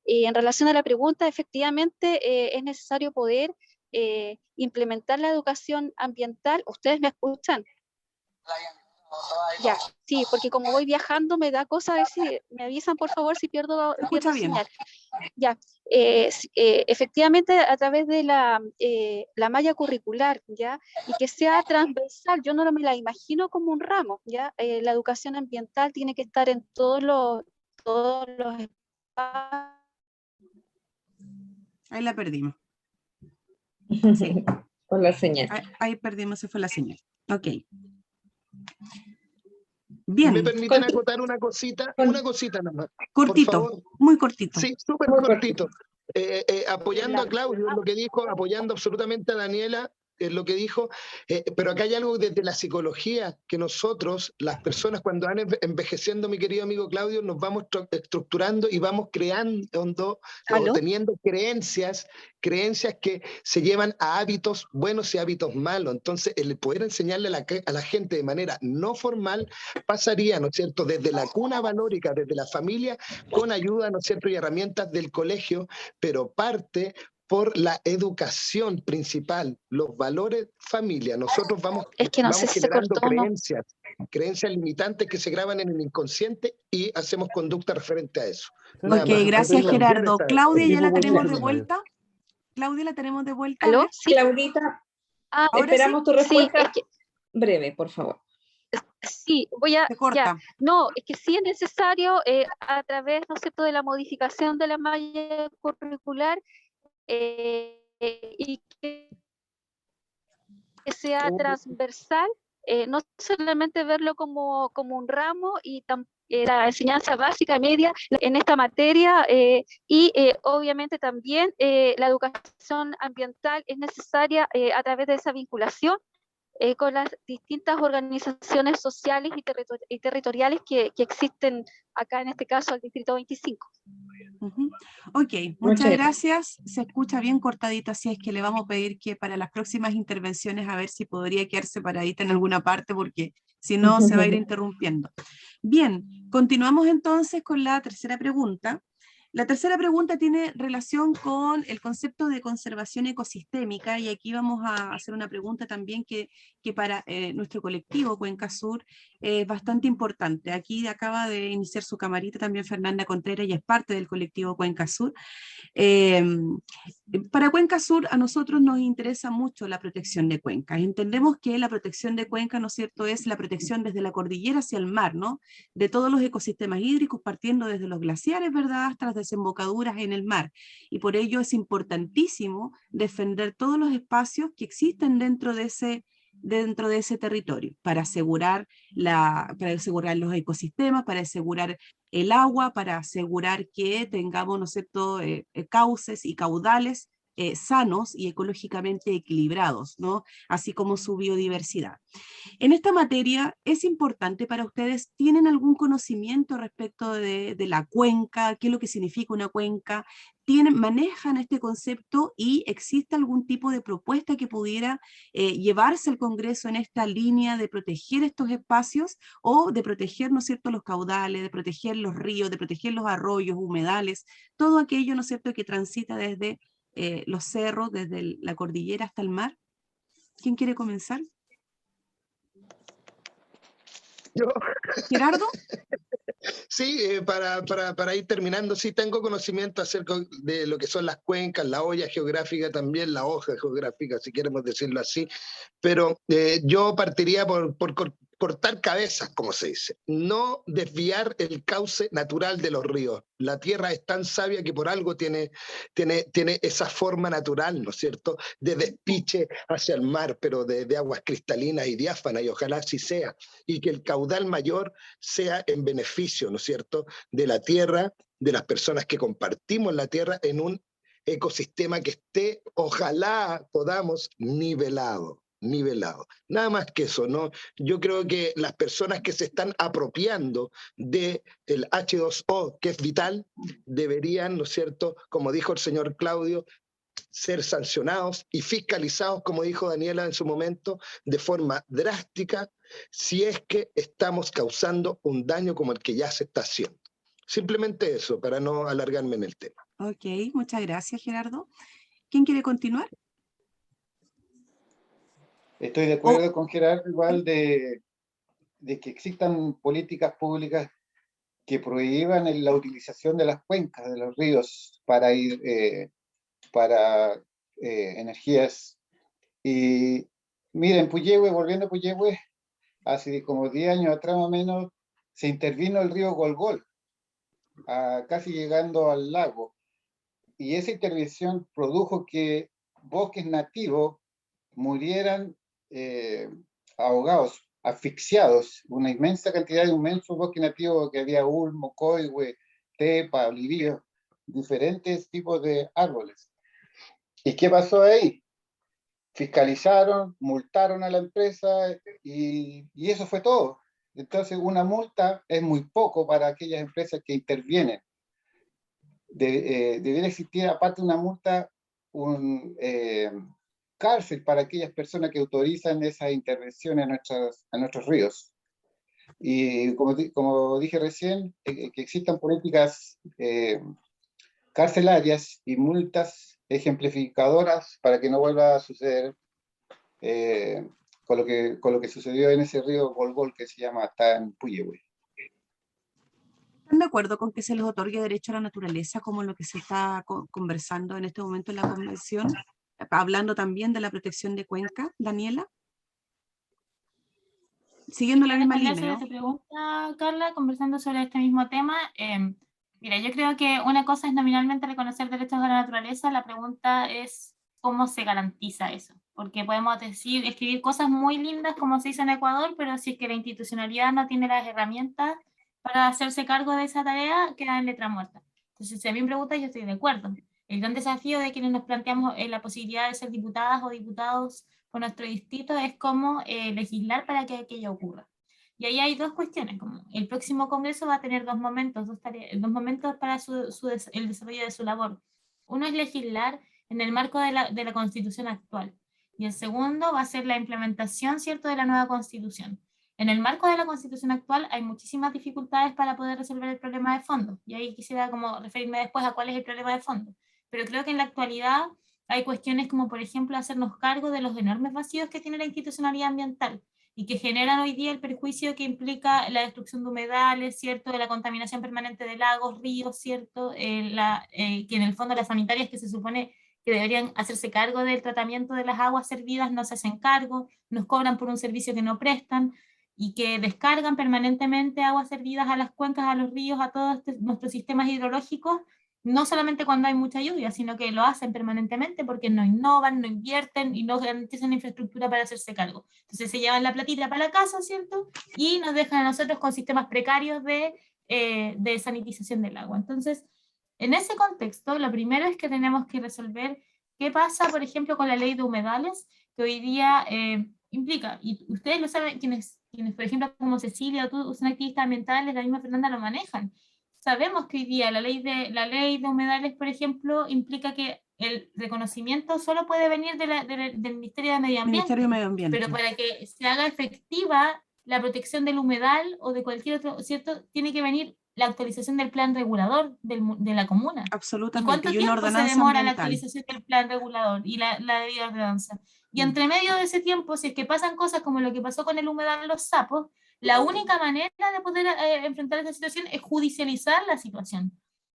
En relación a la pregunta, efectivamente es necesario poder implementar la educación ambiental. ¿Ustedes me escuchan? Ya, sí, porque como voy viajando me da cosa, a ver si me avisan por favor si pierdo Escucha bien. señal. Ya, efectivamente a través de la malla curricular, ¿ya? Y que sea transversal, yo no me la imagino como un ramo, ¿ya? La educación ambiental tiene que estar en todos los espacios. Ahí la perdimos. Sí. Con la señal. Ahí perdimos, se fue la señal. Ok. ¿Me Bien, permiten acotar una cosita nada más? cortito, Por favor. muy cortito. Sí, súper Muy cortito. Apoyando a Claudio en lo que dijo, apoyando absolutamente a Daniela en lo que dijo, pero acá hay algo desde la psicología que nosotros, las personas, cuando van envejeciendo, mi querido amigo Claudio, nos vamos estructurando y vamos creando ¿Aló? o teniendo creencias que se llevan a hábitos buenos y hábitos malos. Entonces, el poder enseñarle a la gente de manera no formal pasaría, ¿no es cierto?, desde la cuna valórica, desde la familia, con ayuda, ¿no es cierto?, y herramientas del colegio, pero parte por la educación principal, los valores familia. Nosotros vamos Es que no sé si se generando cortó o no. creencias limitantes que se graban en el inconsciente y hacemos conducta referente a eso. Sí, Nada Ok, más. gracias Cambiar Gerardo. esa- Claudia, ¿ya la Equipo tenemos de multidisciplinario. vuelta? Claudia, ¿la tenemos de vuelta? A ¿Aló? ver. Sí. Claudita, Ah, Ahora esperamos tu sí, respuesta es que breve, por favor. sí, voy a, Se ya, corta. no, es que sí es necesario a través, ¿no es cierto?, de la modificación de la malla curricular y que sea transversal, no solamente verlo como un ramo y la enseñanza básica, media en esta materia y obviamente también la educación ambiental es necesaria a través de esa vinculación con las distintas organizaciones sociales y territoriales que existen acá, en este caso, el Distrito 25. Ujú. Ok, muchas gracias. Se escucha bien cortadito, así es que le vamos a pedir que para las próximas intervenciones a ver si podría quedar separadita en alguna parte, porque si no se va a ir interrumpiendo. Bien, continuamos entonces con la tercera pregunta. La tercera pregunta tiene relación con el concepto de conservación ecosistémica, y aquí vamos a hacer una pregunta también que para nuestro colectivo Cuenca Sur es bastante importante. Aquí acaba de iniciar su camarita también Fernanda Contreras y es parte del colectivo Cuenca Sur. Para Cuenca Sur a nosotros nos interesa mucho la protección de cuencas. Entendemos que la protección de cuencas, ¿no es cierto?, es la protección desde la cordillera hacia el mar, ¿no?, de todos los ecosistemas hídricos, partiendo desde los glaciares, ¿verdad?, hasta las desembocaduras en el mar. Y por ello es importantísimo defender todos los espacios que existen dentro de ese territorio, para asegurar los ecosistemas, para asegurar el agua, para asegurar que tengamos, ¿no es cierto?, cauces y caudales sanos y ecológicamente equilibrados, ¿no? Así como su biodiversidad. En esta materia, ¿es importante para ustedes? ¿Tienen algún conocimiento respecto de la cuenca? ¿Qué es lo que significa una cuenca? ¿Manejan este concepto y existe algún tipo de propuesta que pudiera llevarse al Congreso en esta línea de proteger estos espacios o de proteger, ¿no es cierto?, los caudales, de proteger los ríos, de proteger los arroyos, humedales, todo aquello, ¿no es cierto?, que transita desde los cerros, desde la cordillera hasta el mar? ¿Quién quiere comenzar? Yo, ¿Gerardo? sí, para ir terminando, sí tengo conocimiento acerca de lo que son las cuencas, la olla geográfica también, la hoja geográfica, si queremos decirlo así, pero yo partiría por cortar cabezas, como se dice, no desviar el cauce natural de los ríos. La tierra es tan sabia que por algo tiene esa forma natural, ¿no es cierto?, de despiche hacia el mar, pero de aguas cristalinas y diáfanas, y ojalá así sea, y que el caudal mayor sea en beneficio, ¿no es cierto?, de la tierra, de las personas que compartimos la tierra en un ecosistema que esté, ojalá podamos, nivelado. Nada más que eso, ¿no? Yo creo que las personas que se están apropiando del H2O, que es vital, deberían, ¿no es cierto?, como dijo el señor Claudio, ser sancionados y fiscalizados, como dijo Daniela en su momento, de forma drástica, si es que estamos causando un daño como el que ya se está haciendo. Simplemente eso, para no alargarme en el tema. Ok, muchas gracias, Gerardo. ¿Quién quiere continuar? Estoy de acuerdo con Gerardo igual de que existan políticas públicas que prohíban la utilización de las cuencas de los ríos para energías. Y miren, Puyehue, volviendo a Puyehue, hace como 10 años atrás más o menos, se intervino el río Golgol, casi llegando al lago. Y esa intervención produjo que bosques nativos murieran ahogados, asfixiados, una inmensa cantidad de inmensos bosques nativos que había ulmo, coihue, tepa, olivío, diferentes tipos de árboles. ¿Y qué pasó ahí? Fiscalizaron, multaron a la empresa y eso fue todo. Entonces una multa es muy poco para aquellas empresas que intervienen. Debería existir, aparte de una multa, cárcel para aquellas personas que autorizan esa intervención en nuestros ríos. Y como dije recién, que existan políticas carcelarias y multas ejemplificadoras para que no vuelva a suceder con lo que sucedió en ese río Golgol que se llama, está en Puyehue. ¿Están de acuerdo con que se les otorgue derecho a la naturaleza como lo que se está conversando en este momento en la convención? Hablando también de la protección de cuenca, Daniela. Siguiendo la misma línea, Sobre ¿no? tu pregunta, Carla, conversando sobre este mismo tema, mira, yo creo que una cosa es nominalmente reconocer derechos a la naturaleza, la pregunta es cómo se garantiza eso, porque podemos escribir cosas muy lindas como se hizo en Ecuador, pero si es que la institucionalidad no tiene las herramientas para hacerse cargo de esa tarea, queda en letra muerta. Entonces, si a mí me preguntan, yo estoy de acuerdo. El gran desafío de quienes nos planteamos la posibilidad de ser diputadas o diputados por nuestro distrito es cómo legislar para que aquello ocurra. Y ahí hay dos cuestiones, como el próximo Congreso va a tener dos momentos para el desarrollo de su labor. Uno es legislar en el marco de la Constitución actual, y el segundo va a ser la implementación, ¿cierto?, de la nueva Constitución. En el marco de la Constitución actual hay muchísimas dificultades para poder resolver el problema de fondo, y ahí quisiera como referirme después a cuál es el problema de fondo. Pero creo que en la actualidad hay cuestiones como, por ejemplo, hacernos cargo de los enormes vacíos que tiene la institucionalidad ambiental y que generan hoy día el perjuicio que implica la destrucción de humedales, ¿cierto?, de la contaminación permanente de lagos, ríos, ¿cierto?, que en el fondo las sanitarias que se supone que deberían hacerse cargo del tratamiento de las aguas servidas no se hacen cargo, nos cobran por un servicio que no prestan y que descargan permanentemente aguas servidas a las cuencas, a los ríos, a todos nuestros sistemas hidrológicos, no solamente cuando hay mucha lluvia, sino que lo hacen permanentemente porque no innovan, no invierten y no garantizan infraestructura para hacerse cargo. Entonces se llevan la platita para la casa, ¿cierto? Y nos dejan a nosotros con sistemas precarios de sanitización del agua. Entonces, en ese contexto, lo primero es que tenemos que resolver ¿Qué pasa, por ejemplo, con la ley de humedales, que hoy día implica, y ustedes lo saben, quienes por ejemplo, como Cecilia o tú, son activistas ambientales, la misma Fernanda lo manejan. Sabemos que hoy día la ley de humedales, por ejemplo, implica que el reconocimiento solo puede venir del Ministerio de Medio Ambiente, Ministerio de Medio Ambiente. pero para que se haga efectiva la protección del humedal o de cualquier otro, ¿cierto? Tiene que venir la actualización del plan regulador de la comuna. ¿Y Absolutamente. cuánto Y una tiempo se ordenanza demora la ambiental. actualización del plan regulador y la debida ordenanza? Y entre medio de ese tiempo, si es que pasan cosas como lo que pasó con el humedal de los sapos, la única manera de poder enfrentar esa situación es judicializar la situación.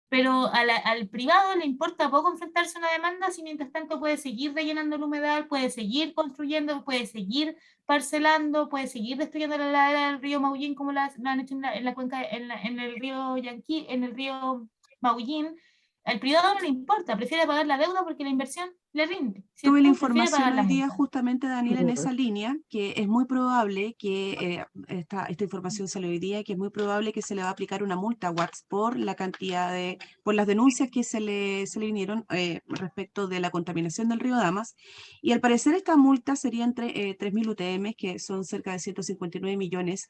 Pero al privado le importa poco enfrentarse a una demanda si mientras tanto puede seguir rellenando el humedal, puede seguir construyendo, puede seguir parcelando, puede seguir destruyendo la ladera del río Maullín como lo han hecho en la cuenca, en el río Yanquí, en el río Maullín. Al privado no le importa, prefiere pagar la deuda porque la inversión le rinde. Tuve la ¿cierto? Prefiere información pagar la hoy día multa. justamente, Daniela, en esa línea, que es muy probable que, esta información salió hoy día, que es muy probable que se le va a aplicar una multa a Watts por la cantidad por las denuncias que se le vinieron respecto de la contaminación del río Damas. Y al parecer esta multa sería entre 3.000 UTM, que son cerca de 159 millones,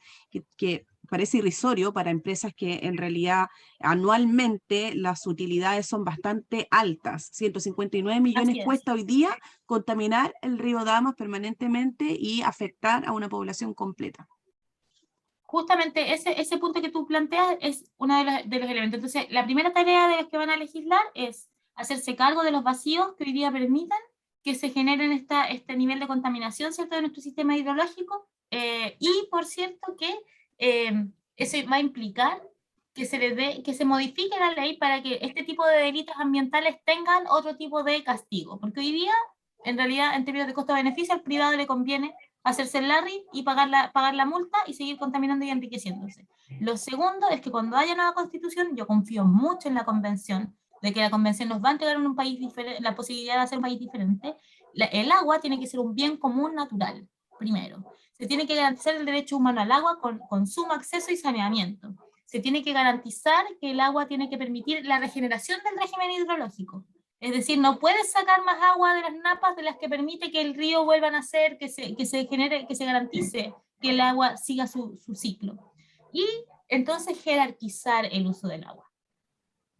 que parece irrisorio para empresas que en realidad anualmente las utilidades son bastante altas. 159 millones Así es. cuesta hoy día contaminar el río Damas permanentemente y afectar a una población completa. Justamente ese punto que tú planteas es uno de los elementos. Entonces, la primera tarea de los que van a legislar es hacerse cargo de los vacíos que hoy día permitan que se generen este nivel de contaminación, ¿cierto?, de nuestro sistema hidrológico. Y, por cierto, que eso va a implicar que se modifique la ley para que este tipo de delitos ambientales tengan otro tipo de castigo. Porque hoy día, en realidad, en términos de costo-beneficio, al privado le conviene hacerse el Larry y pagar la multa y seguir contaminando y enriqueciéndose. Lo segundo es que cuando haya nueva constitución, yo confío mucho en la convención, de que la convención nos va a entregar un país la posibilidad de hacer un país diferente. El agua tiene que ser un bien común natural, primero. Se tiene que garantizar el derecho humano al agua con consumo, acceso y saneamiento. Se tiene que garantizar que el agua tiene que permitir la regeneración del régimen hidrológico. Es decir, no puedes sacar más agua de las napas de las que permite que el río vuelva a nacer, que se genere, que se garantice que el agua siga su ciclo. Y entonces jerarquizar el uso del agua,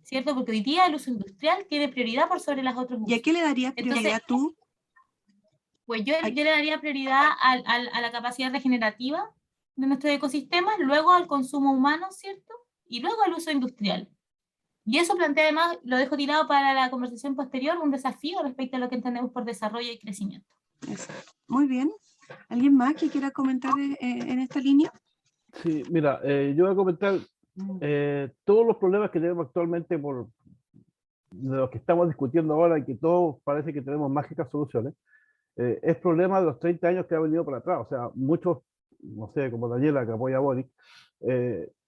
¿cierto? Porque hoy día el uso industrial tiene prioridad por sobre las otras. ¿Y a qué le darías prioridad tú? Pues yo le daría prioridad a la capacidad regenerativa de nuestros ecosistemas, luego al consumo humano, ¿cierto? Y luego al uso industrial. Y eso plantea además, lo dejo tirado para la conversación posterior, un desafío respecto a lo que entendemos por desarrollo y crecimiento. Muy bien. ¿Alguien más que quiera comentar en esta línea? Sí, mira, yo voy a comentar todos los problemas que tenemos actualmente de los que estamos discutiendo ahora y que todos parece que tenemos mágicas soluciones. Es problema de los 30 años que ha venido para atrás. O sea, muchos, no sé, como Daniela, que apoya a Boric,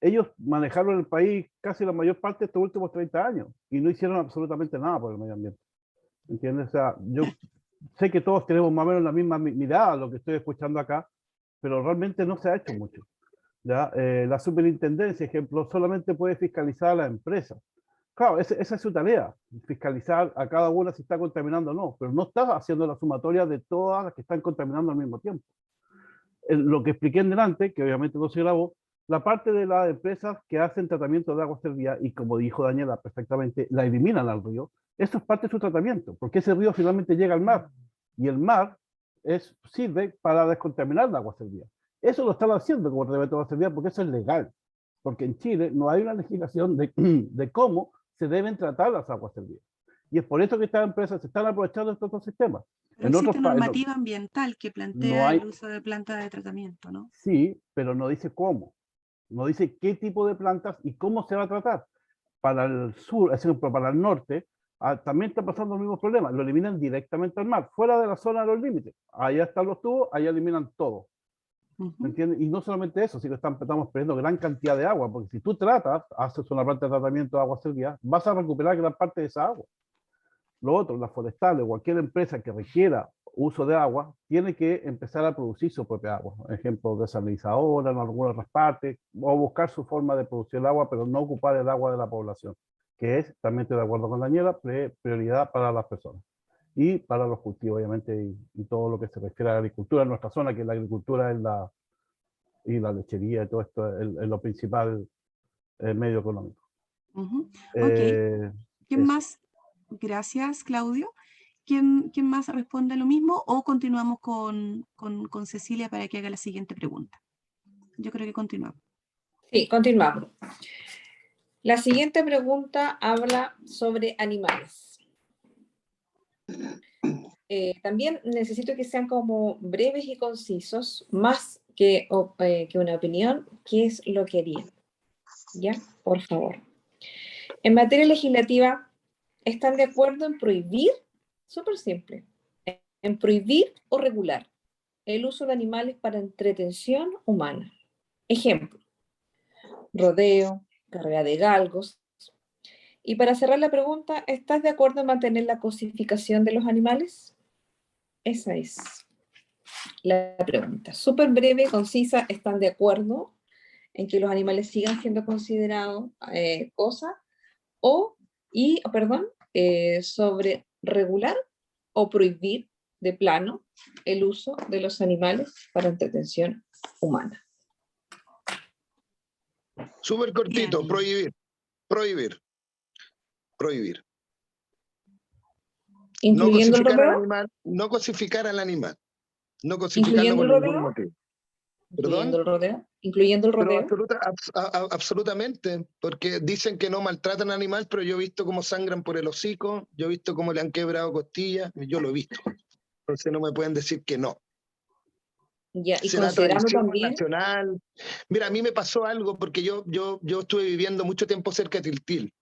ellos manejaron el país casi la mayor parte de estos últimos 30 años y no hicieron absolutamente nada por el medio ambiente. ¿Entiendes? O sea, yo sé que todos tenemos más o menos la misma mirada a lo que estoy escuchando acá, pero realmente no se ha hecho mucho. ¿Ya? La superintendencia, ejemplo, solamente puede fiscalizar a la empresa. Claro, esa es su tarea, fiscalizar a cada una si está contaminando o no, pero no está haciendo la sumatoria de todas las que están contaminando al mismo tiempo. Lo que expliqué en delante, que obviamente no se grabó, la parte de las empresas que hacen tratamiento de agua servida, y como dijo Daniela perfectamente, la eliminan al río, eso es parte de su tratamiento, porque ese río finalmente llega al mar, y el mar sirve para descontaminar el agua servida. Eso lo están haciendo como tratamiento de agua servida porque eso es legal, porque en Chile no hay una legislación de cómo se deben tratar las aguas servidas. Y es por eso que estas empresas se están aprovechando de estos dos sistemas. Pero existe normativa ambiental que plantea el uso de plantas de tratamiento, ¿no? Sí, pero no dice cómo. No dice qué tipo de plantas y cómo se va a tratar. Para el sur, es decir, para el norte, también está pasando los mismos problemas. Lo eliminan directamente al mar, fuera de la zona de los límites. Allá están los tubos, allá eliminan todo. ¿Me entiendes? Y no solamente eso, sino que estamos perdiendo gran cantidad de agua, porque si tú haces una planta de tratamiento de agua servida, vas a recuperar gran parte de esa agua. Lo otro, las forestales, cualquier empresa que requiera uso de agua, tiene que empezar a producir su propia agua. Ejemplo, desalinizadora en algunas otras partes, o buscar su forma de producir el agua, pero no ocupar el agua de la población, que es, también estoy de acuerdo con Daniela, prioridad para las personas. y para los cultivos, obviamente, y todo lo que se refiere a la agricultura en nuestra zona, que la agricultura es y la lechería, y todo esto es lo principal medio económico. Ujú. Ok. Eh, ¿Quién eso. más? Gracias, Claudio. ¿Quién más responde lo mismo o continuamos con Cecilia para que haga la siguiente pregunta? Yo creo que continuamos. Sí, continuamos. La siguiente pregunta habla sobre animales. También necesito que sean como breves y concisos, más que una opinión, ¿qué es lo que harían? ¿Ya? Por favor. En materia legislativa, ¿están de acuerdo en prohibir? Súper simple. En prohibir o regular el uso de animales para entretención humana. Ejemplo, rodeo, carrera de galgos. Y para cerrar la pregunta, ¿estás de acuerdo en mantener la cosificación de los animales? Esa es la pregunta. Súper breve, concisa, ¿están de acuerdo en que los animales sigan siendo considerados cosas? Sobre regular o prohibir de plano el uso de los animales para entretención humana. Súper cortito, Bien. prohibir, prohibir, prohibir. No ¿Incluyendo el cosificar al rodeo? animal, no cosificar al animal, no cosificarlo ¿Incluyendo por el ningún rodeo? motivo. ¿Incluyendo ¿Perdón? el rodeo? ¿Incluyendo el Pero rodeo? absolutamente, porque dicen que no maltratan al animal, pero yo he visto cómo sangran por el hocico, yo he visto cómo le han quebrado costillas, yo lo he visto. Entonces no me pueden decir que no. Ya, y Será considerando tradición también, nacional. Mira, a mí me pasó algo porque yo estuve viviendo mucho tiempo cerca de Tiltil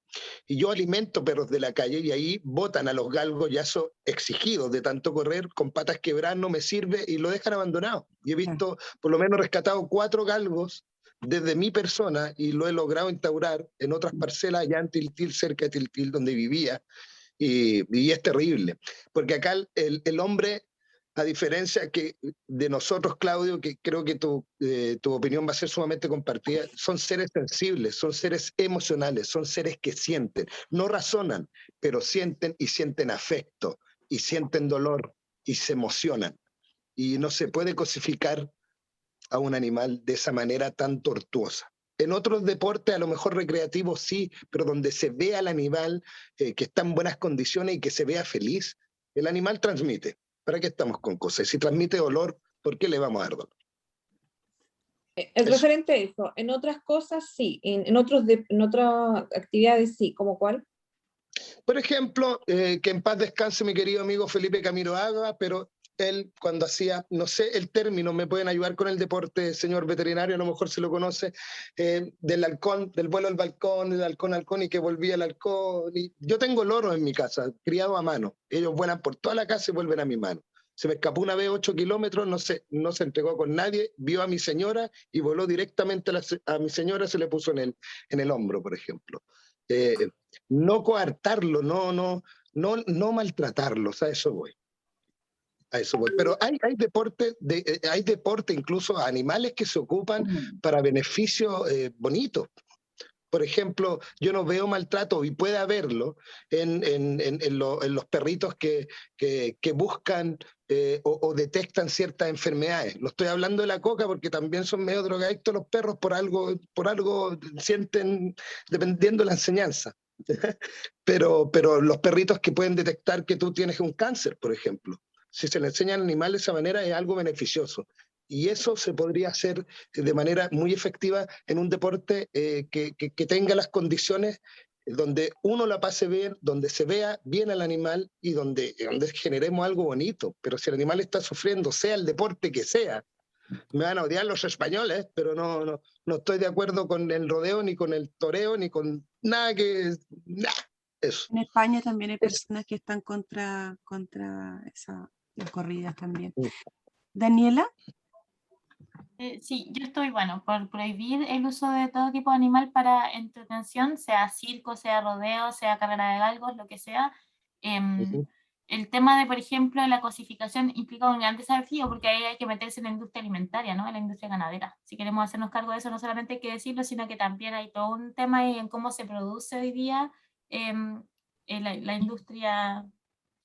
y yo alimento perros de la calle y ahí botan a los galgos ya son exigidos de tanto correr, con patas quebradas, no me sirve y lo dejan abandonado. Y he visto, por lo menos rescatado 4 galgos desde mi persona y lo he logrado instaurar en otras parcelas allá en Tiltil, cerca de Tiltil, donde vivía. Y es terrible, porque acá el hombre, a diferencia que de nosotros, Claudio, que creo que tu opinión va a ser sumamente compartida, son seres sensibles, son seres emocionales, son seres que sienten, no razonan, pero sienten y sienten afecto, y sienten dolor, y se emocionan. Y no se puede cosificar a un animal de esa manera tan tortuosa. En otros deportes, a lo mejor recreativos sí, pero donde se ve al animal que está en buenas condiciones y que se vea feliz, el animal transmite. ¿Para qué estamos con cosas? Si transmite dolor, ¿por qué le vamos a dar dolor? el Eso. referente a eso, en otras cosas sí, en otras actividades sí, ¿como cuál? Por ejemplo, que en paz descanse mi querido amigo Felipe Camiroaga, pero él cuando hacía, no sé el término, me pueden ayudar con el deporte, señor veterinario, a lo mejor se lo conoce, del halcón, del vuelo al balcón, del halcón al halcón y que volvía el halcón. Y yo tengo loros en mi casa, criado a mano. Ellos vuelan por toda la casa y vuelven a mi mano. Se me escapó una vez 8 kilómetros, no se entregó con nadie, vio a mi señora y voló directamente a mi señora, se le puso en el hombro, por ejemplo. No coartarlo, no maltratarlos, a eso voy. A eso voy. Pero hay deporte, incluso animales que se ocupan para beneficios bonitos. Por ejemplo, yo no veo maltrato, y puede haberlo, en los perritos que buscan o detectan ciertas enfermedades. No estoy hablando de la coca porque también son medio drogadictos los perros, por algo sienten, dependiendo de la enseñanza. Pero los perritos que pueden detectar que tú tienes un cáncer, por ejemplo, si se le enseña al animal de esa manera es algo beneficioso. Y eso se podría hacer de manera muy efectiva en un deporte que tenga las condiciones donde uno la pase bien, donde se vea bien al animal y donde generemos algo bonito. Pero si el animal está sufriendo, sea el deporte que sea, me van a odiar los españoles, pero no estoy de acuerdo con el rodeo, ni con el toreo, ni con nada que... Nada. Eso. En España también hay personas que están contra las corridas también. Daniela. Sí, yo estoy, por prohibir el uso de todo tipo de animal para entretención, sea circo, sea rodeo, sea carrera de galgos, lo que sea. El tema de, por ejemplo, la cosificación implica un gran desafío porque ahí hay que meterse en la industria alimentaria, ¿no? En la industria ganadera. Si queremos hacernos cargo de eso, no solamente hay que decirlo, sino que también hay todo un tema en cómo se produce hoy día la industria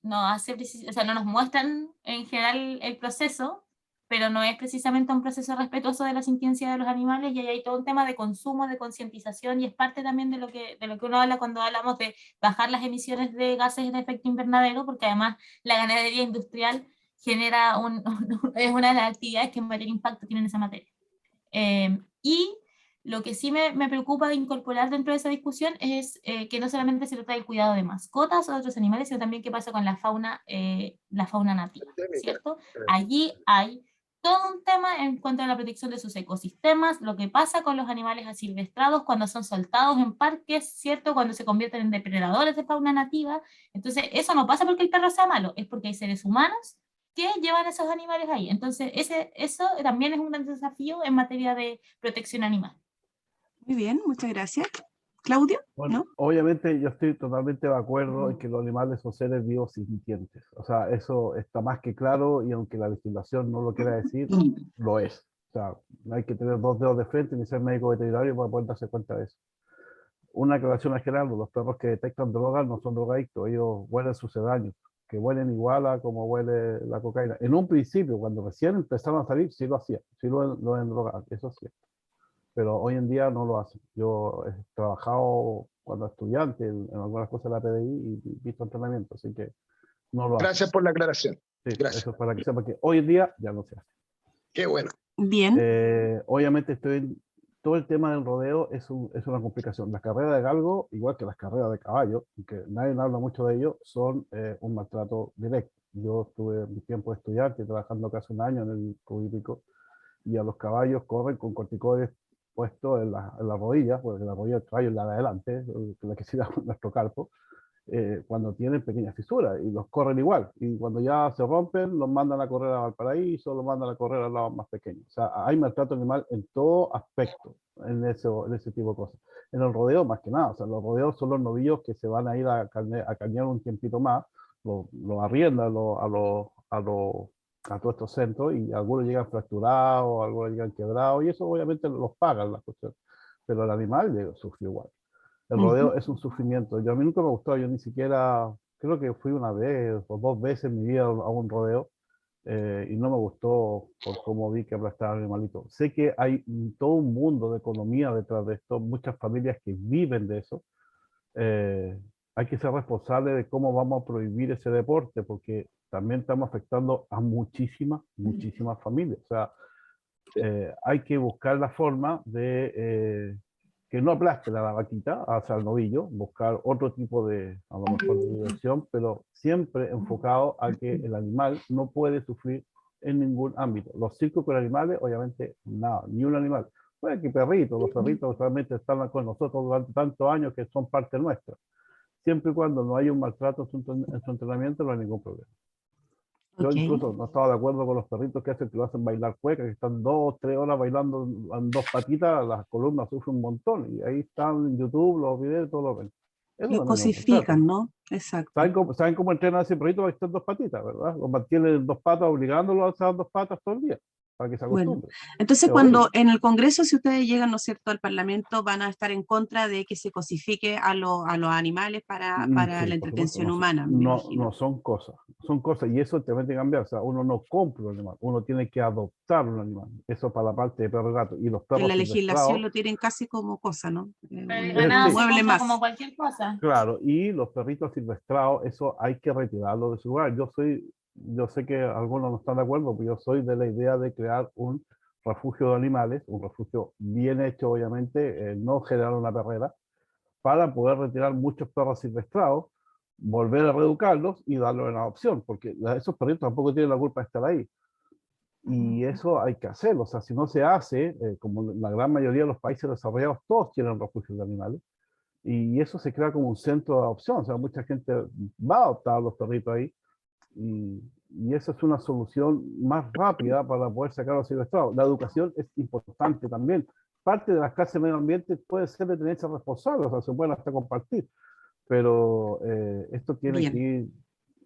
o sea, no nos muestran en general el proceso, pero no es precisamente un proceso respetuoso de la sintiencia de los animales, y ahí hay todo un tema de consumo, de concientización, y es parte también de lo que uno habla cuando hablamos de bajar las emisiones de gases de efecto invernadero, porque además la ganadería industrial genera es una de las actividades que mayor impacto tiene en esa materia. Y lo que sí me preocupa de incorporar dentro de esa discusión es que no solamente se trata del cuidado de mascotas o de otros animales, sino también qué pasa con la fauna nativa, ¿cierto? Allí hay todo un tema en cuanto a la protección de sus ecosistemas, lo que pasa con los animales asilvestrados cuando son soltados en parques, ¿cierto? Cuando se convierten en depredadores de fauna nativa. Entonces, eso no pasa porque el perro sea malo, es porque hay seres humanos que llevan esos animales ahí. Entonces, eso también es un gran desafío en materia de protección animal. Muy bien, muchas gracias. Claudio, Bueno, ¿no? obviamente yo estoy totalmente de acuerdo en que los animales son seres vivos sintientes. O sea, eso está más que claro, y aunque la legislación no lo quiera decir, lo es. O sea, no hay que tener dos dedos de frente ni ser médico veterinario para poder darse cuenta de eso. Una aclaración a Gerardo: los perros que detectan drogas no son drogadictos, ellos huelen sucedáneos, que huelen igual a como huele la cocaína. En un principio, cuando recién empezaron a salir, sí lo hacían, sí lo endrogaban, eso sí. Pero hoy en día no lo hacen. Yo he trabajado cuando estudiante en algunas cosas de la PDI y visto entrenamiento, así que no lo hacen. Gracias por la aclaración. Sí, Gracias. eso es para que sepa que hoy en día ya no se hace. Qué bueno. Bien. Obviamente todo el tema del rodeo es una complicación. Las carreras de galgo, igual que las carreras de caballo, aunque nadie habla mucho de ello, son un maltrato directo. Yo estuve mi tiempo de estudiante trabajando casi un año en el público, y a los caballos corren con corticoides puestos en las rodillas, porque la rodilla del caballo es la de adelante, la que se da nuestro carpo, cuando tienen pequeñas fisuras, y los corren igual, y cuando ya se rompen, los mandan a correr a Valparaíso, los mandan a correr al lado más pequeño. O sea, hay maltrato animal en todo aspecto, en ese tipo de cosas. En el rodeo, más que nada, o sea, los rodeos son los novillos que se van a ir a carnear un tiempito más, los arriendan a todos estos centros, y algunos llegan fracturados, algunos llegan quebrados, y eso obviamente los pagan las cuestiones, pero el animal sufrió igual. El rodeo es un sufrimiento. A mí nunca me gustó, yo ni siquiera, creo que fui una vez o dos veces en mi vida a un rodeo, y no me gustó por cómo vi que aplastaba al animalito. Sé que hay todo un mundo de economía detrás de esto, muchas familias que viven de eso. Hay que ser responsable de cómo vamos a prohibir ese deporte, porque también estamos afectando a muchísimas familias. O sea, hay que buscar la forma de que no aplaste la vaquita hacia el novillo, buscar otro tipo de, a lo mejor, de diversión, pero siempre enfocado a que el animal no puede sufrir en ningún ámbito. Los circos con animales, obviamente, nada, ni un animal. Puede que perritos, los perritos realmente están con nosotros durante tantos años que son parte nuestra. Siempre y cuando no haya un maltrato en su entrenamiento, no hay ningún problema. Yo incluso no estaba de acuerdo con los perritos que lo hacen bailar cueca, que están 2 o 3 horas bailando en dos patitas, las columnas sufren un montón, y ahí están en YouTube los videos, todo lo ven. Lo cosifican, ¿no? Exacto. ¿Saben cómo entrenan a ese perrito para que estén dos patitas, verdad? Los mantienen en dos patas, obligándolos a hacer dos patas todo el día, para que se acostumbre. Bueno, entonces cuando en el Congreso, si ustedes llegan, ¿no es cierto?, al Parlamento, van a estar en contra de que se cosifique a los animales para Sí, la entretención humana. No son cosas, y eso te tiene que cambiar. O sea, uno no compra un animal, uno tiene que adoptar un animal. Eso para la parte de perro y gato. Y los perros en la legislación silvestrados lo tienen casi como cosa, ¿no? El ganado un mueble más. como cualquier cosa. Claro, y los perritos silvestrados, eso hay que retirarlo de su lugar. Yo sé que algunos no están de acuerdo, pero yo soy de la idea de crear un refugio de animales, un refugio bien hecho, obviamente, no generar una perrera, para poder retirar muchos perros silvestrados, volver a reeducarlos y darlos en adopción, porque esos perritos tampoco tienen la culpa de estar ahí. Y eso hay que hacerlo. O sea, si no se hace, como la gran mayoría de los países desarrollados, todos tienen refugios de animales, y eso se crea como un centro de adopción. O sea, mucha gente va a adoptar a los perritos ahí, y esa es una solución más rápida para poder sacar a los silvestrados. La educación es importante también. Parte de las clases de medio ambiente puede ser de tenencia responsable, o sea, se pueden hasta compartir, pero esto tiene que ir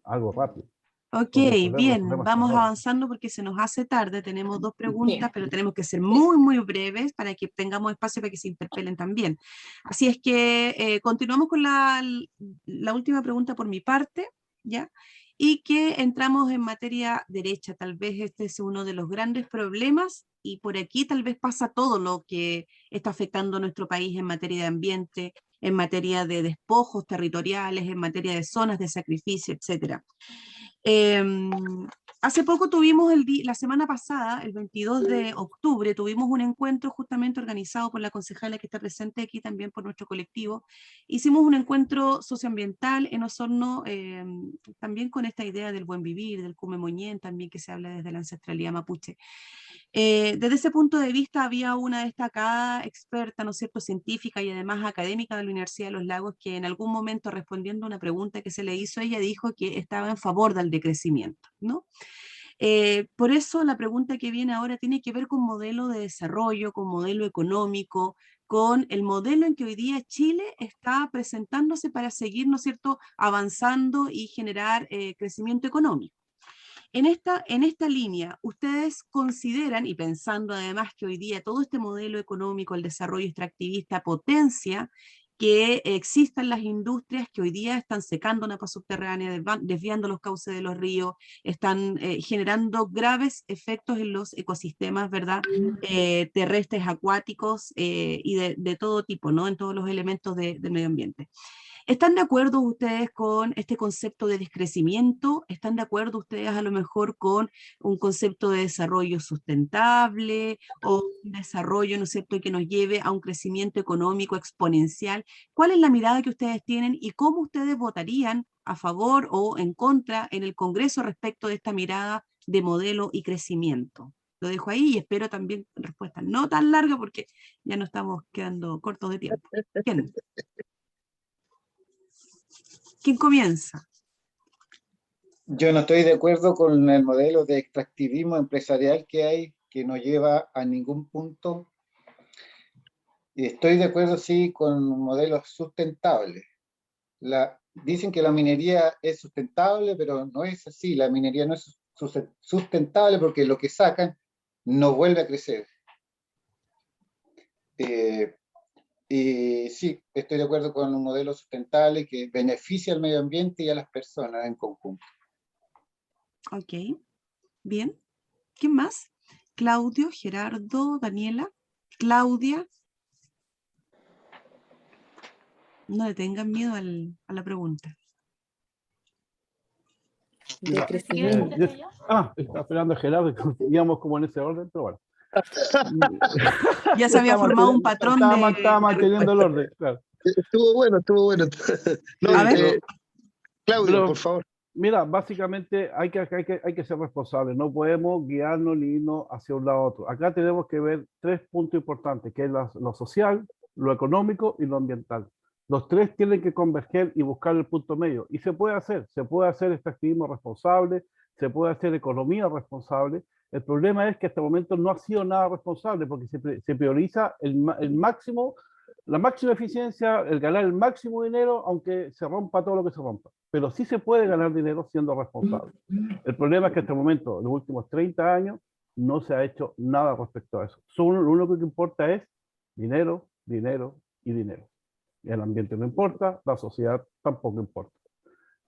algo rápido. Ok, bien, vamos avanzando porque se nos hace tarde, tenemos 2 preguntas, pero tenemos que ser muy, muy breves para que tengamos espacio para que se interpelen también. Así es que continuamos con la última pregunta por mi parte. ¿ya? Y que entramos en materia derecha. Tal vez este es uno de los grandes problemas y por aquí tal vez pasa todo lo que está afectando a nuestro país en materia de ambiente, en materia de despojos territoriales, en materia de zonas de sacrificio, etc. Hace poco tuvimos, la semana pasada, el 22 de octubre, tuvimos un encuentro justamente organizado por la concejala que está presente aquí también por nuestro colectivo. Hicimos un encuentro socioambiental en Osorno, también con esta idea del buen vivir, del Cumemoñén, también que se habla desde la ancestralidad mapuche. Desde ese punto de vista había una destacada experta, ¿no es cierto?, científica y además académica de la Universidad de los Lagos, que en algún momento respondiendo a una pregunta que se le hizo, ella dijo que estaba en favor del decrecimiento, ¿no? Por eso la pregunta que viene ahora tiene que ver con modelo de desarrollo, con modelo económico, con el modelo en que hoy día Chile está presentándose para seguir, ¿no es cierto?, avanzando y generar crecimiento económico. En esta línea, ¿ustedes consideran, y pensando además que hoy día todo este modelo económico, el desarrollo extractivista, potencia que existan las industrias que hoy día están secando una paz subterránea, desviando los cauces de los ríos, están generando graves efectos en los ecosistemas, ¿verdad? Terrestres, acuáticos y de todo tipo, ¿no? En todos los elementos del medio ambiente. ¿Están de acuerdo ustedes con este concepto de descrecimiento? ¿Están de acuerdo ustedes a lo mejor con un concepto de desarrollo sustentable o un desarrollo, ¿no es cierto?, que nos lleve a un crecimiento económico exponencial? ¿Cuál es la mirada que ustedes tienen y cómo ustedes votarían a favor o en contra en el Congreso respecto de esta mirada de modelo y crecimiento? Lo dejo ahí y espero también respuestas no tan largas porque ya nos estamos quedando cortos de tiempo. ¿Quién comienza? Yo no estoy de acuerdo con el modelo de extractivismo empresarial que hay, que no lleva a ningún punto. Y estoy de acuerdo, sí, con modelos sustentables. Dicen que la minería es sustentable, pero no es así. La minería no es sustentable porque lo que sacan no vuelve a crecer. Y sí, estoy de acuerdo con un modelo sustentable que beneficia al medio ambiente y a las personas en conjunto. Ok, bien. ¿Quién más? Claudio, Gerardo, Daniela, Claudia. No le tengan miedo a la pregunta. De crecimiento. Está esperando a Gerardo, íbamos como en ese orden, pero bueno. Ya se había formado un patrón estaba manteniendo el orden, claro. Estuvo bueno. No, a ver. Claudio, por favor. Mira, básicamente hay que ser responsables, no podemos guiarnos ni irnos hacia un lado a otro. Acá tenemos que ver 3 puntos importantes, que es lo social, lo económico y lo ambiental. Los 3 tienen que converger y buscar el punto medio. Y se puede hacer extractivismo responsable, se puede hacer economía responsable. El problema es que hasta el momento no ha sido nada responsable, porque se prioriza la máxima eficiencia, el ganar el máximo dinero, aunque se rompa todo lo que se rompa. Pero sí se puede ganar dinero siendo responsable. El problema es que hasta el momento, en los últimos 30 años, no se ha hecho nada respecto a eso. Lo único que importa es dinero, dinero y dinero. El ambiente no importa, la sociedad tampoco importa.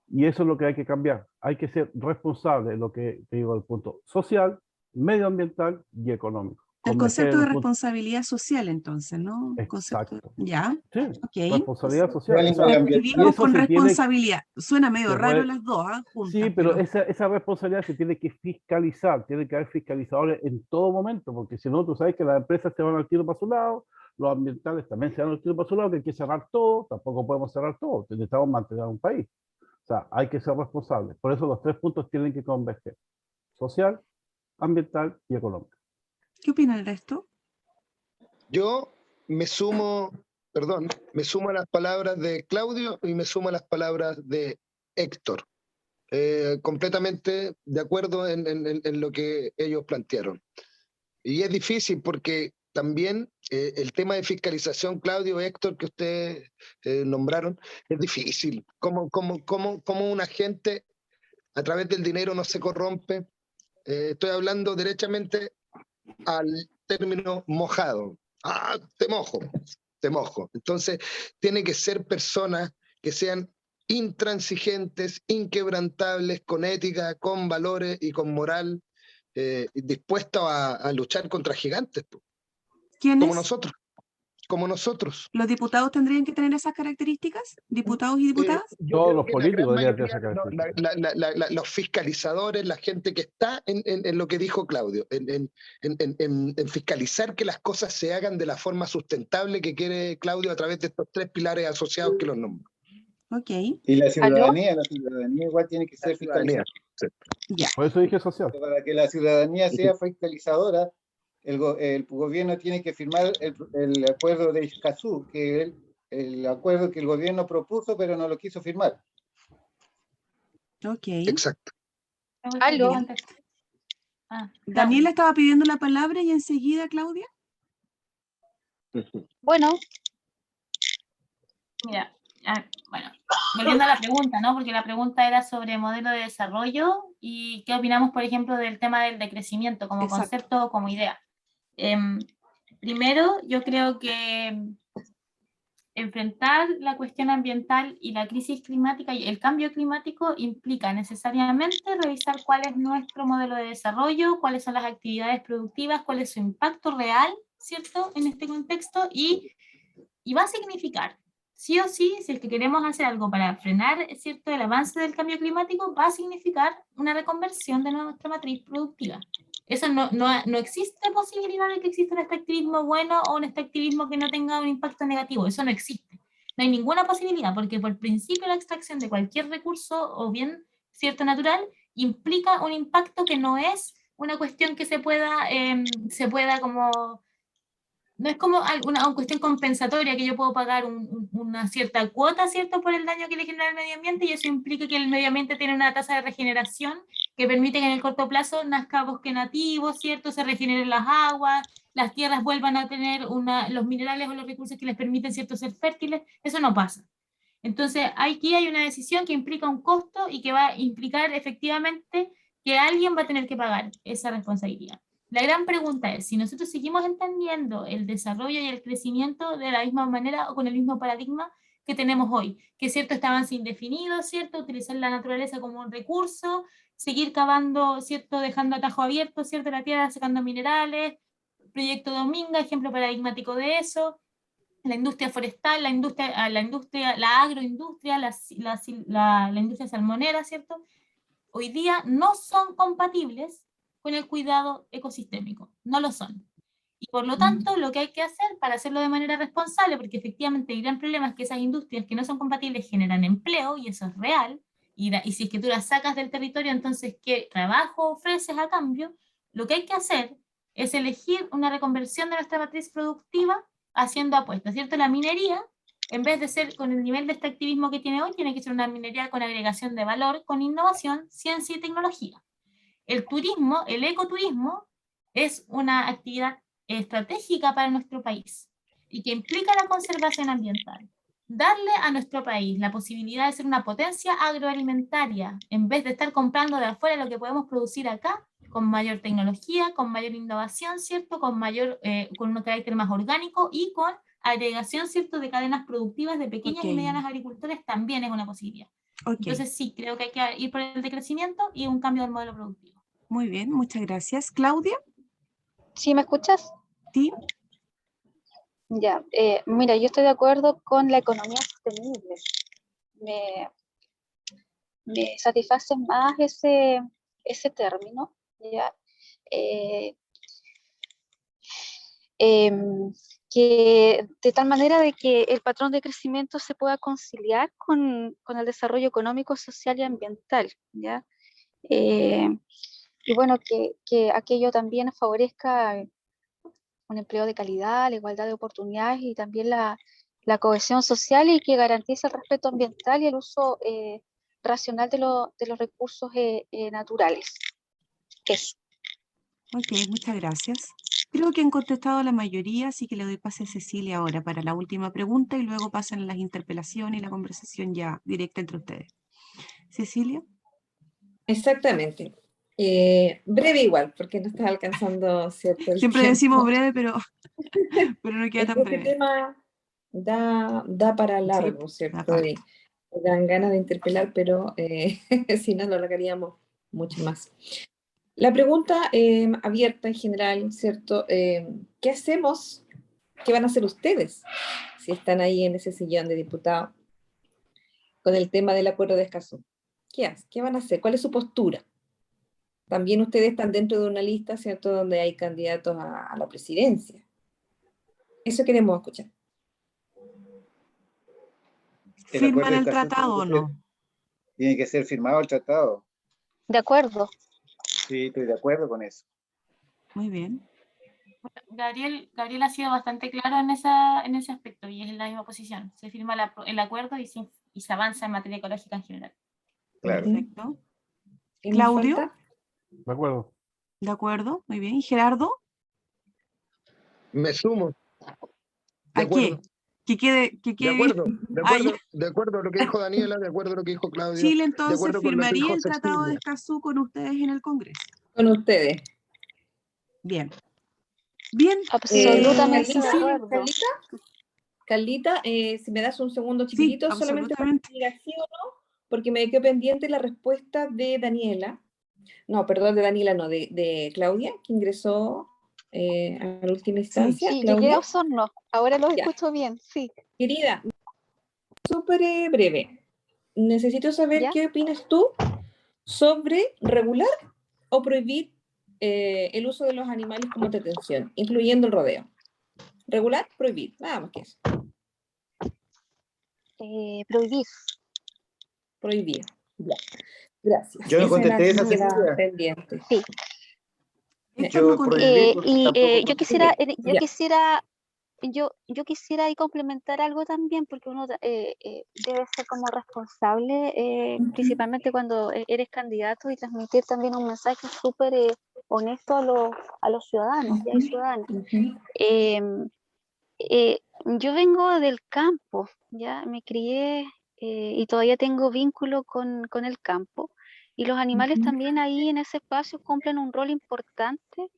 Y eso es lo que hay que cambiar. Hay que ser responsable, lo que te digo, del punto social, medioambiental y económico. El concepto de responsabilidad social, entonces, ¿no? Exacto. Ya. Sí, okay. Responsabilidad social. Vivimos con responsabilidad. Suena medio raro las dos, ¿eh? Juntas, sí, pero esa responsabilidad se tiene que fiscalizar, tiene que haber fiscalizadores en todo momento, porque si no, tú sabes que las empresas se van al tiro para su lado, los ambientales también se van al tiro para su lado, que hay que cerrar todo, tampoco podemos cerrar todo, necesitamos mantener un país. O sea, hay que ser responsables. Por eso los 3 puntos tienen que converger: social, ambiental y económico. ¿Qué opinan de esto? Yo me sumo a las palabras de Claudio y me sumo a las palabras de Héctor. Completamente de acuerdo en lo que ellos plantearon. Y es difícil porque también el tema de fiscalización, Claudio, Héctor, que ustedes nombraron, es difícil. ¿Cómo un agente a través del dinero no se corrompe? Estoy hablando derechamente al término mojado. Te mojo. Entonces, tiene que ser personas que sean intransigentes, inquebrantables, con ética, con valores y con moral, dispuestos a luchar contra gigantes, como ¿Quiénes? nosotros. Como nosotros. ¿Los diputados tendrían que tener esas características? ¿Diputados y diputadas? Yo Todos creo los que la gran políticos deberían tener mayoría, esa característica. los fiscalizadores, la gente que está en lo que dijo Claudio, en fiscalizar que las cosas se hagan de la forma sustentable que quiere Claudio a través de estos 3 pilares asociados que los nombro. Ok, Y la ciudadanía igual tiene que ser ciudadanía, fiscalizadora. ya. Por eso dije social. Para que la ciudadanía sea fiscalizadora, el gobierno tiene que firmar el acuerdo de Escazú, que es el acuerdo que el gobierno propuso, pero no lo quiso firmar. Ok. Exacto. Aló. Daniela estaba pidiendo la palabra y enseguida, Claudia. Bueno, Mira, bueno, volviendo a la pregunta, ¿no? Porque la pregunta era sobre modelo de desarrollo y qué opinamos, por ejemplo, del tema del decrecimiento como Exacto. concepto o como idea. Primero, yo creo que enfrentar la cuestión ambiental y la crisis climática y el cambio climático implica necesariamente revisar cuál es nuestro modelo de desarrollo, cuáles son las actividades productivas, cuál es su impacto real, ¿cierto?, en este contexto, y va a significar, sí o sí, si es que queremos hacer algo para frenar, ¿cierto?, el avance del cambio climático, va a significar una reconversión de nuestra matriz productiva. Eso no existe posibilidad de que exista un extractivismo bueno o un extractivismo que no tenga un impacto negativo. Eso no existe. No hay ninguna posibilidad, porque por principio la extracción de cualquier recurso o bien cierto natural implica un impacto que no es una cuestión que se pueda como... No es como una cuestión compensatoria que yo puedo pagar una cierta cuota, ¿cierto?, por el daño que le genera al medio ambiente, y eso implica que el medio ambiente tiene una tasa de regeneración que permite que en el corto plazo nazca bosque nativo, ¿cierto?, se regeneren las aguas, las tierras vuelvan a tener los minerales o los recursos que les permiten, ¿cierto?, ser fértiles. Eso no pasa. Entonces, aquí hay una decisión que implica un costo y que va a implicar efectivamente que alguien va a tener que pagar esa responsabilidad. La gran pregunta es, si nosotros seguimos entendiendo el desarrollo y el crecimiento de la misma manera o con el mismo paradigma que tenemos hoy, que es cierto, este avance indefinido, ¿cierto?, utilizar la naturaleza como un recurso, seguir cavando, ¿cierto?, dejando atajos abiertos, ¿cierto?, la tierra, sacando minerales, proyecto Dominga, ejemplo paradigmático de eso, la industria forestal, la agroindustria, la industria salmonera, ¿cierto?, hoy día no son compatibles con el cuidado ecosistémico, no lo son. Y por lo tanto, lo que hay que hacer para hacerlo de manera responsable, porque efectivamente el gran problema es que esas industrias que no son compatibles generan empleo, y eso es real, y si es que tú las sacas del territorio, entonces, ¿qué trabajo ofreces a cambio? Lo que hay que hacer es elegir una reconversión de nuestra matriz productiva haciendo apuestas, ¿cierto? La minería, en vez de ser con el nivel de extractivismo que tiene hoy, tiene que ser una minería con agregación de valor, con innovación, ciencia y tecnología. El turismo, el ecoturismo, es una actividad estratégica para nuestro país y que implica la conservación ambiental. Darle a nuestro país la posibilidad de ser una potencia agroalimentaria, en vez de estar comprando de afuera lo que podemos producir acá, con mayor tecnología, con mayor innovación, ¿cierto?, con un carácter más orgánico y con agregación, ¿cierto?, de cadenas productivas de pequeñas y medianas agricultores, también es una posibilidad. Entonces sí, creo que hay que ir por el decrecimiento y un cambio del modelo productivo. Muy bien, muchas gracias. ¿Claudia? ¿sí me escuchas? Sí. Ya, mira, yo estoy de acuerdo con la economía sostenible. Me satisface más ese término, ¿ya? Que de tal manera de que el patrón de crecimiento se pueda conciliar con el desarrollo económico, social y ambiental, ¿ya? Y bueno, que aquello también favorezca un empleo de calidad, la igualdad de oportunidades y también la cohesión social, y que garantice el respeto ambiental y el uso racional de los recursos naturales. Eso. Ok, muchas gracias. Creo que han contestado la mayoría, así que le doy pase a Cecilia ahora para la última pregunta y luego pasan las interpelaciones y la conversación ya directa entre ustedes. Cecilia. Exactamente. Breve igual, porque no estás alcanzando cierto el Siempre tiempo. decimos breve, pero no queda tan Este breve. tema da para largo, Sí, ¿cierto? aparte. Me dan ganas de interpelar, pero si no, lo alargaríamos mucho más. La pregunta abierta en general, ¿cierto? ¿Qué hacemos? ¿Qué van a hacer ustedes si están ahí en ese sillón de diputado con el tema del acuerdo de Escazú? ¿Qué van a hacer? ¿Cuál es su postura? También ustedes están dentro de una lista, ¿cierto?, donde hay candidatos a la presidencia. Eso queremos escuchar. El acuerdo ¿Firman de el Escazú tratado o no? tiene que ser firmado el tratado. De acuerdo. Sí, estoy de acuerdo con eso. Muy bien. Gabriel ha sido bastante claro en ese aspecto y es en la misma posición. Se firma el acuerdo y se avanza en materia ecológica en general. Claro. Perfecto. ¿Quién nos Claudio, falta? De acuerdo. de acuerdo, muy bien. ¿Y Gerardo? Me sumo. De ¿A acuerdo. qué? Que quede De bien. acuerdo, Ah, ya. de acuerdo a lo que dijo Daniela, de acuerdo a lo que dijo Claudio, Chile de entonces acuerdo con lo que firmaría dijo el tratado de Cecilia. Escazú con ustedes en el Congreso. Con ustedes. Bien. Bien. Absolutamente de Carlita, acuerdo. Carlita, si me das un segundo Sí, chiquitito, solamente para absolutamente. que diga sí o no, porque me quedó pendiente la respuesta de Daniela. No, perdón, de Daniela, no, de Claudia, que ingresó a la última instancia. Sí, llegué Claudia, a Osorno. Ahora los ya. escucho bien, sí. Querida, súper breve. Necesito saber ¿Ya? qué opinas tú sobre regular o prohibir el uso de los animales como entretención, incluyendo el rodeo. Regular, prohibir, nada más que eso. Prohibir. Prohibir. Ya. Gracias. Yo no Esa era la contesté que esa, me queda Cecilia. pendiente. Sí. Héctor no Yo prohibí porque tampoco Yo quisiera, Ya. yo quisiera ahí complementar algo también, porque uno debe ser como responsable, principalmente cuando eres candidato, y transmitir también un mensaje súper honesto a los ciudadanos y ciudadanas. Ujú. Yo vengo del campo, ya me crié y todavía tengo vínculo con el campo, y los animales Ujú. también ahí en ese espacio cumplen un rol importante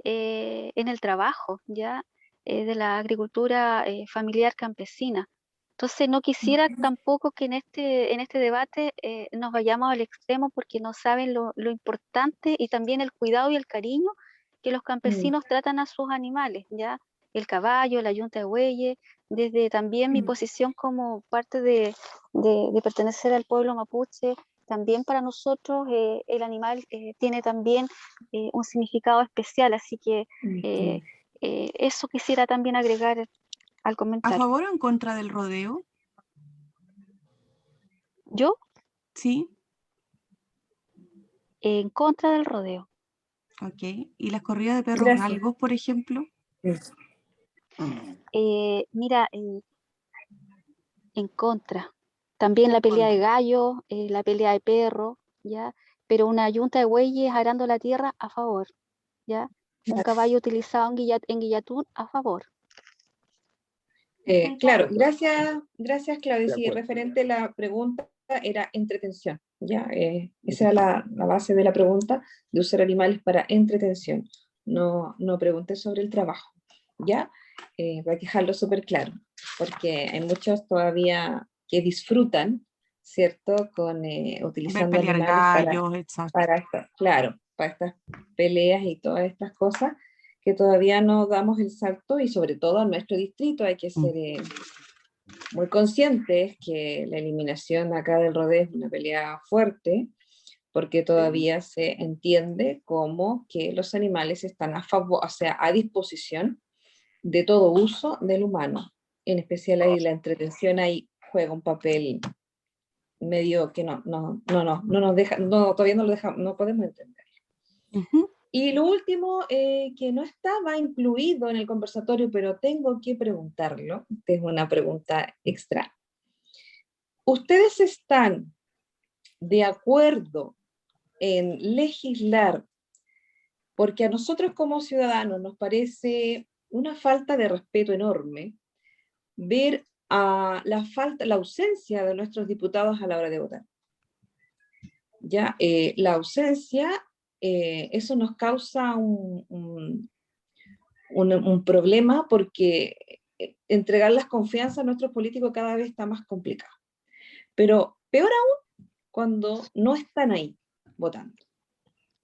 en el trabajo, ya de la agricultura familiar campesina. Entonces no quisiera tampoco que en este debate nos vayamos al extremo, porque no saben lo importante y también el cuidado y el cariño que los campesinos tratan a sus animales, ya el caballo, la yunta de bueyes, desde también mi posición como parte de pertenecer al pueblo mapuche. También para nosotros el animal tiene también un significado especial, así que eso quisiera también agregar al ¿A comentario. favor o en contra del rodeo? Yo Sí, en contra del rodeo. ok. ¿Y las corridas de perros Gracias. galgos, por ejemplo? Mira, en contra. También la pelea de gallos, la pelea de perros, ¿ya? Pero una yunta de bueyes arando la tierra, a favor, ¿ya? Un caballo utilizado en Guillatún, a favor. Claro, gracias Claudia. De Sí, acuerdo. referente a la pregunta era entretención. Ya, esa era la base de la pregunta, de usar animales para entretención. No pregunté sobre el trabajo. Ya, voy a dejarlo súper claro, porque hay muchos todavía que disfrutan, ¿cierto? Con Ver utilizando pelear animales gallos, exacto. para estas peleas y todas estas cosas, que todavía no damos el salto, y sobre todo en nuestro distrito hay que ser muy conscientes que la eliminación acá del rodeo es una pelea fuerte, porque todavía se entiende como que los animales están a favor, o sea, a disposición de todo uso del humano. En especial ahí la entretención ahí juega un papel medio que no nos deja, todavía no lo deja, no podemos entender. Ujú. Y lo último, que no estaba incluido en el conversatorio, pero tengo que preguntarlo, es una pregunta extra. ¿Ustedes están de acuerdo en legislar? Porque a nosotros como ciudadanos nos parece una falta de respeto enorme ver a la ausencia de nuestros diputados a la hora de votar. Ya, la ausencia, eso nos causa un problema, porque entregar las confianzas a nuestros políticos cada vez está más complicado. pero peor aún cuando no están ahí votando.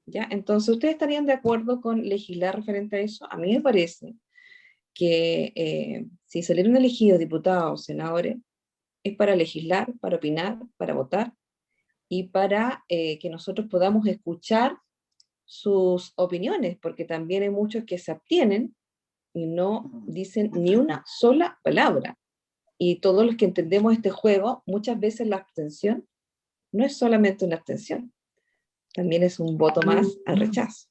¿Ya? Entonces, ¿ustedes estarían de acuerdo con legislar referente a eso? A mí me parece que si salieron elegidos diputados, senadores, es para legislar, para opinar, para votar y para que nosotros podamos escuchar sus opiniones, porque también hay muchos que se abstienen y no dicen ni una sola palabra. Y todos los que entendemos este juego, muchas veces la abstención no es solamente una abstención, también es un voto más al rechazo.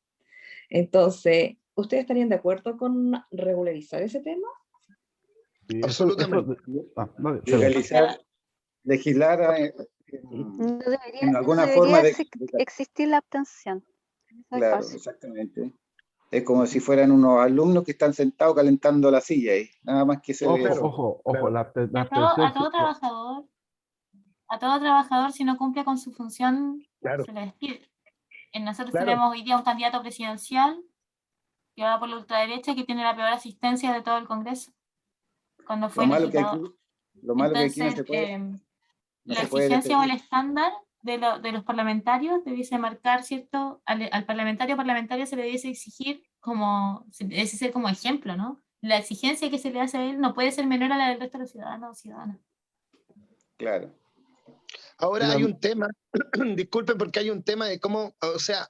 Entonces, ¿ustedes estarían de acuerdo con regularizar ese tema? Sí, Absolutamente. Vale, legislar No debería, en no alguna debería forma de existir la abstención. Eso es claro, fácil. exactamente. Es como si fueran unos alumnos que están sentados calentando la silla y nada más que se ve eso. Ojo, Claro. la A todo abstención. trabajador, si no cumple con su función, Claro. se le despide. Nosotros Claro. tenemos hoy día un candidato presidencial que va por la ultraderecha, que tiene la peor asistencia de todo el Congreso, cuando fue Lo malo que legislador. aquí, lo malo que aquí no Entonces, se puede, no la se puede exigencia o el despedir. estándar de los parlamentarios debiese marcar, ¿cierto? Al parlamentario se le debiese exigir como, se debiese ser como ejemplo, ¿no? La exigencia que se le hace a él no puede ser menor a la del resto de los ciudadanos o ciudadanas. Claro. Ahora hay un tema, disculpen porque hay un tema de cómo, o sea,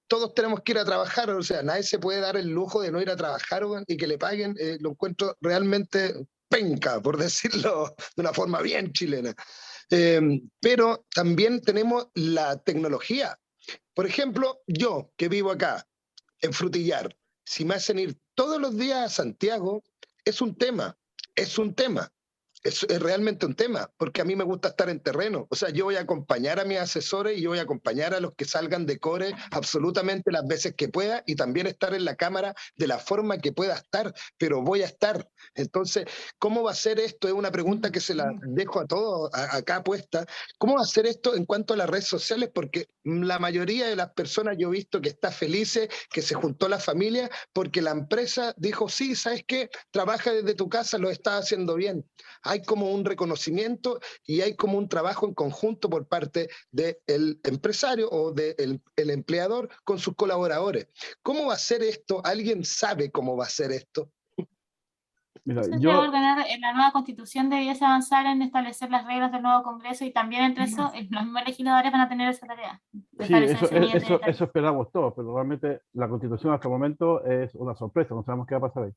todos tenemos que ir a trabajar, o sea, nadie se puede dar el lujo de no ir a trabajar y que le paguen, lo encuentro realmente penca, por decirlo de una forma bien chilena. Pero también tenemos la tecnología. Por ejemplo, yo que vivo acá, en Frutillar, si me hacen ir todos los días a Santiago, es un tema, es un tema. Es realmente un tema, porque a mí me gusta estar en terreno. O sea, yo voy a acompañar a mis asesores y yo voy a acompañar a los que salgan de core absolutamente las veces que pueda y también estar en la cámara de la forma que pueda estar, pero voy a estar. Entonces, ¿cómo va a ser esto? Es una pregunta que se la dejo a todos acá puesta. ¿Cómo va a ser esto en cuanto a las redes sociales? Porque la mayoría de las personas yo he visto que está felices, que se juntó la familia, porque la empresa dijo, sí, ¿sabes qué? Trabaja desde tu casa, lo estás haciendo bien. Hay como un reconocimiento y hay como un trabajo en conjunto por parte del empresario o del empleador con sus colaboradores. ¿Cómo va a ser esto? ¿Alguien sabe cómo va a ser esto? Mira, Eso se va a ordenar en la nueva constitución, debiese avanzar en establecer las reglas del nuevo Congreso y también entre eso los mismos legisladores van a tener esa tarea. Sí, eso esperamos todos, pero realmente la Constitución hasta el momento es una sorpresa, no sabemos qué va a pasar ahí.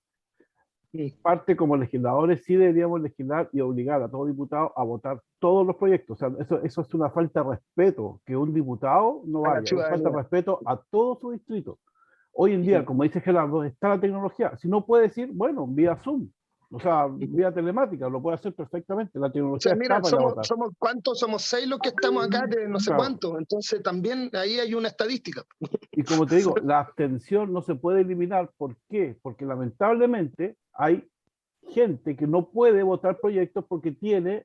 Parte como legisladores sí deberíamos legislar y obligar a todo diputado a votar todos los proyectos. O sea, eso es una falta de respeto, que un diputado no vaya, es falta de respeto a todo su distrito. Hoy en día, como dice Gerardo, está la tecnología. Si no puede decir, bueno, vía Zoom, o sea, vía telemática, lo puede hacer perfectamente. La tecnología O sea, mira, está para votar. somos ¿cuántos? Somos 6 los que estamos acá, de no sé cuántos. Entonces también ahí hay una estadística. Y como te digo, la abstención no se puede eliminar. ¿Por qué? Porque lamentablemente hay gente que no puede votar proyectos porque tiene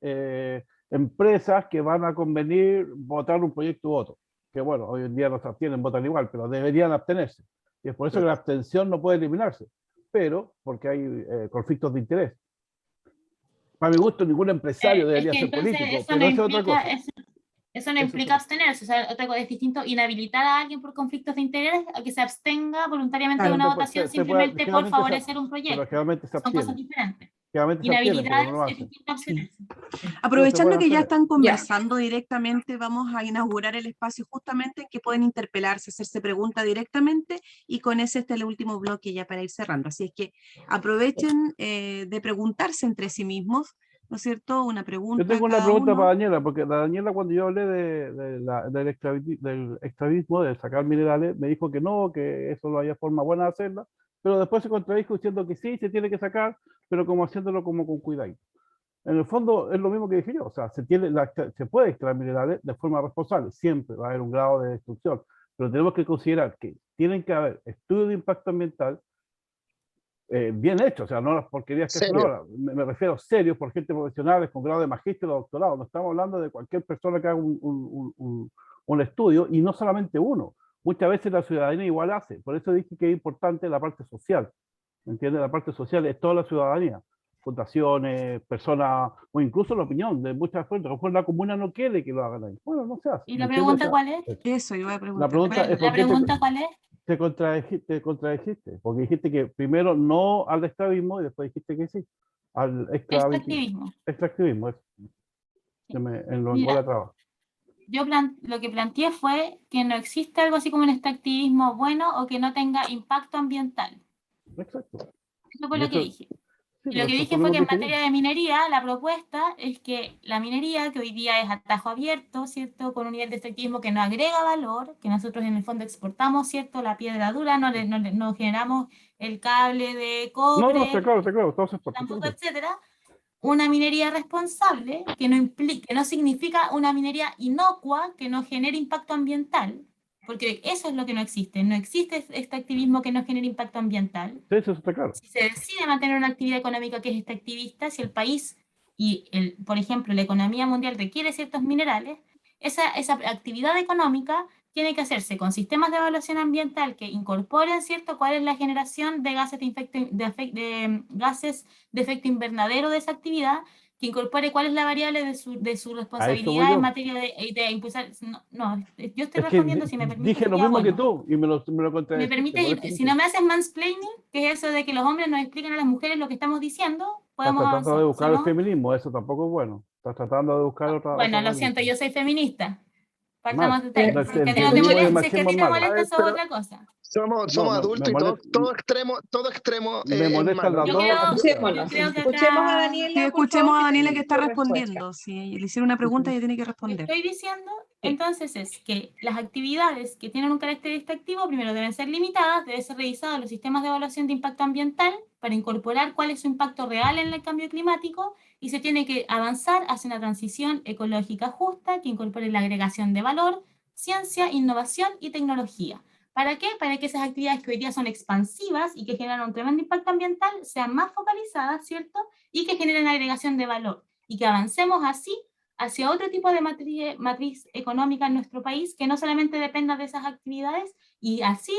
empresas que van a convenir votar un proyecto u otro. Que bueno, hoy en día no se abstienen, votan igual, pero deberían abstenerse. Y es por eso que la abstención no puede eliminarse, pero porque hay conflictos de interés. Para mi gusto, ningún empresario debería ser político, pero eso es otra cosa. Eso no implica abstenerse, o sea, otra cosa es distinto, inhabilitar a alguien por conflictos de interés a que se abstenga voluntariamente de una votación simplemente por favorecer un proyecto. Pero generalmente se abstiene. Son cosas diferentes. Inhabilidad es distinto a abstenerse. Aprovechando que ya están conversando directamente, vamos a inaugurar el espacio justamente en que pueden interpelarse, hacerse preguntas directamente y con ese el último bloque ya para ir cerrando. Así es que aprovechen de preguntarse entre sí mismos, ¿no es cierto? Una pregunta. Yo tengo una pregunta para Daniela, porque la Daniela cuando yo hablé del extravismo, de sacar minerales, me dijo que no, que eso no había forma buena de hacerla, pero después se contradijo diciendo que sí, se tiene que sacar, pero como haciéndolo como con cuidado. En el fondo es lo mismo que dije yo, o sea, se puede extraer minerales de forma responsable, siempre va a haber un grado de destrucción, pero tenemos que considerar que tienen que haber estudios de impacto ambiental bien hechos, o sea, no las porquerías que hacen ahora, me refiero serios por gente profesional con grado de magíster o doctorado, no estamos hablando de cualquier persona que haga un estudio y no solamente uno, muchas veces la ciudadanía igual hace, por eso dije que es importante la parte social, ¿me entiendes? La parte social es toda la ciudadanía. fundaciones, personas, o incluso la opinión de muchas fuentes. A lo mejor la comuna no quiere que lo hagan ahí. Bueno, no se hace. ¿Y la ¿me entiendes? pregunta cuál es? Eso iba a La preguntar. pregunta es ¿La por qué pregunta cuál es? te contradijiste, porque dijiste que primero no al extractivismo y después dijiste que sí al Extractivismo. extractivismo. Eso. Se me enlongó Mira. la traba. Lo que planteé fue que no existe algo así como un extractivismo bueno o que no tenga impacto ambiental. Exacto. Eso fue Y lo que eso- dije. sí, Y lo pero que eso dije lo fue que en dije yo. materia de minería, la propuesta es que la minería, que hoy día es a tajo abierto, ¿cierto? Con un nivel de extractivismo que no agrega valor, que nosotros en el fondo exportamos, ¿cierto? La piedra dura, no generamos el cable de No, cobre, está claro, todo se exporta. tampoco, etcétera. Una minería responsable, que no significa una minería inocua, que no genere impacto ambiental, porque eso es lo que no existe. No existe este activismo que no genere impacto ambiental. Sí, eso está claro. Si se decide mantener una actividad económica que es extractivista, si el país y, por ejemplo, la economía mundial requiere ciertos minerales, esa actividad económica tiene que hacerse con sistemas de evaluación ambiental que incorporen, ¿cierto?, cuál es la generación de gases gases de efecto invernadero de esa actividad, que incorpore cuál es la variable de su A eso voy responsabilidad en yo. materia de impulsar. No, yo estoy Es que respondiendo, si me permite. dije lo sería mismo que bueno. tú y me lo ¿Me contradijiste. permite por ir? eso Si dije, no me haces mansplaining, que es eso de que los hombres nos expliquen a las mujeres lo que estamos diciendo, estás podemos tratando de avanzar. buscar Si el no, feminismo, eso tampoco es bueno. Estás tratando de buscar otra bueno, lo variante. siento, yo soy feminista. Mal. Partamos de ahí. No, Si es que a ti no te feminismo y el molesta, si es que a machismo ti es te malo. molesta, eso es otra cosa. Somos No, adultos y todo extremo me es molestan malo. las Yo dos. creo, Escuchémonos. yo creo que Escuchemos a acá Daniela. Sí, por escuchemos favor, a que Daniela tiene que está su respuesta. respondiendo. Si le hicieron una pregunta, ella tiene que responder. estoy diciendo, entonces, es que las actividades que tienen un carácter extractivo, primero deben ser limitadas, deben ser revisados los sistemas de evaluación de impacto ambiental para incorporar cuál es su impacto real en el cambio climático, y se tiene que avanzar hacia una transición ecológica justa que incorpore la agregación de valor, ciencia, innovación y tecnología. ¿Para qué? Para que esas actividades que hoy día son expansivas y que generan un tremendo impacto ambiental sean más focalizadas, ¿cierto? Y que generen agregación de valor. Y que avancemos así hacia otro tipo de matriz económica en nuestro país que no solamente dependa de esas actividades, y así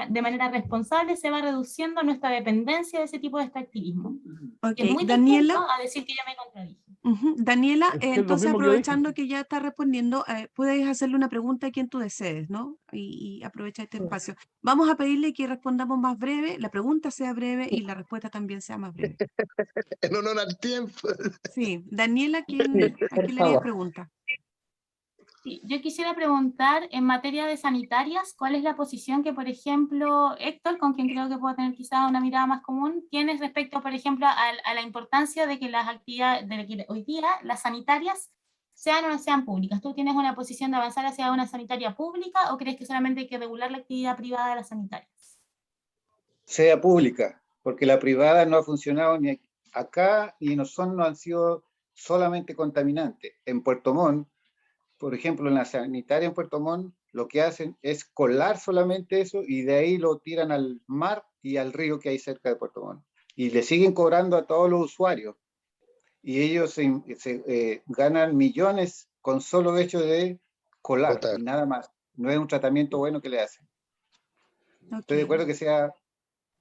de manera responsable se va reduciendo nuestra dependencia de ese tipo de extractivismo. Ok, Es muy Daniela. distinto a decir que yo me contradije. Daniela, Es que es lo entonces mismo que yo dije. aprovechando que ya está respondiendo, puedes hacerle una pregunta a quien tú desees, ¿no? Y aprovecha este espacio. Vamos a pedirle que respondamos más breve, la pregunta sea breve y la respuesta también sea más breve. En honor al tiempo. Sí, Daniela, ¿a Sí, quién por le harías favor. pregunta? Sí, yo quisiera preguntar en materia de sanitarias, ¿cuál es la posición que, por ejemplo, Héctor, con quien creo que puedo tener quizás una mirada más común, tienes respecto, por ejemplo, a la importancia de que las actividades, de que hoy día las sanitarias sean o no sean públicas? ¿Tú tienes una posición de avanzar hacia una sanitaria pública o crees que solamente hay que regular la actividad privada de las sanitarias? Sea pública, porque la privada no ha funcionado ni acá y no han sido solamente contaminantes. En Puerto Montt, por ejemplo, en la sanitaria en Puerto Montt, lo que hacen es colar solamente eso y de ahí lo tiran al mar y al río que hay cerca de Puerto Montt. Y le siguen cobrando a todos los usuarios. Y ellos ganan millones con solo hecho de colar Total. y nada más. No es un tratamiento bueno que le hacen. Estoy de acuerdo que sea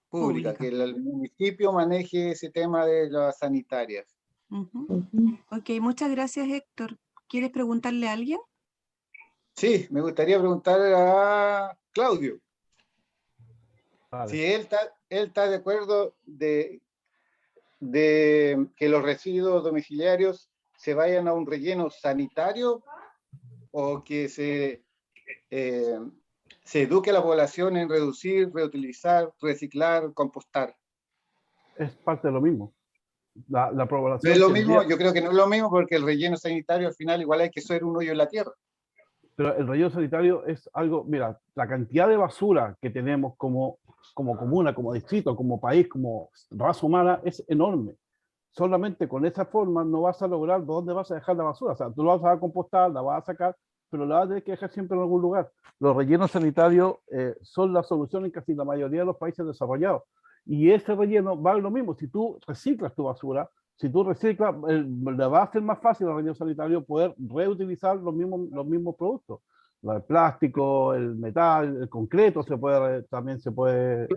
pública, que el municipio maneje ese tema de las sanitarias. Ok, muchas gracias, Héctor. ¿Quieres preguntarle a alguien? Sí, me gustaría preguntar a Claudio. Vale. Si él está de acuerdo de que los residuos domiciliarios se vayan a un relleno sanitario o que se eduque a la población en reducir, reutilizar, reciclar, compostar. Es parte de lo mismo. La No población es lo tendría- mismo, yo creo que no es lo mismo porque el relleno sanitario al final igual hay que ser un hoyo en la tierra. Pero el relleno sanitario es algo, mira, la cantidad de basura que tenemos como comuna, como distrito, como país, como raza humana es enorme. Solamente con esa forma no vas a lograr dónde vas a dejar la basura. O sea, tú la vas a compostar, la vas a sacar, pero la vas a tener que dejar siempre en algún lugar. Los rellenos sanitarios son la solución en casi la mayoría de los países desarrollados. Y ese relleno va a lo mismo. Si tú reciclas tu basura, si tú reciclas, le va a ser más fácil al relleno sanitario poder reutilizar los mismos productos. El plástico, el metal, el concreto también se puede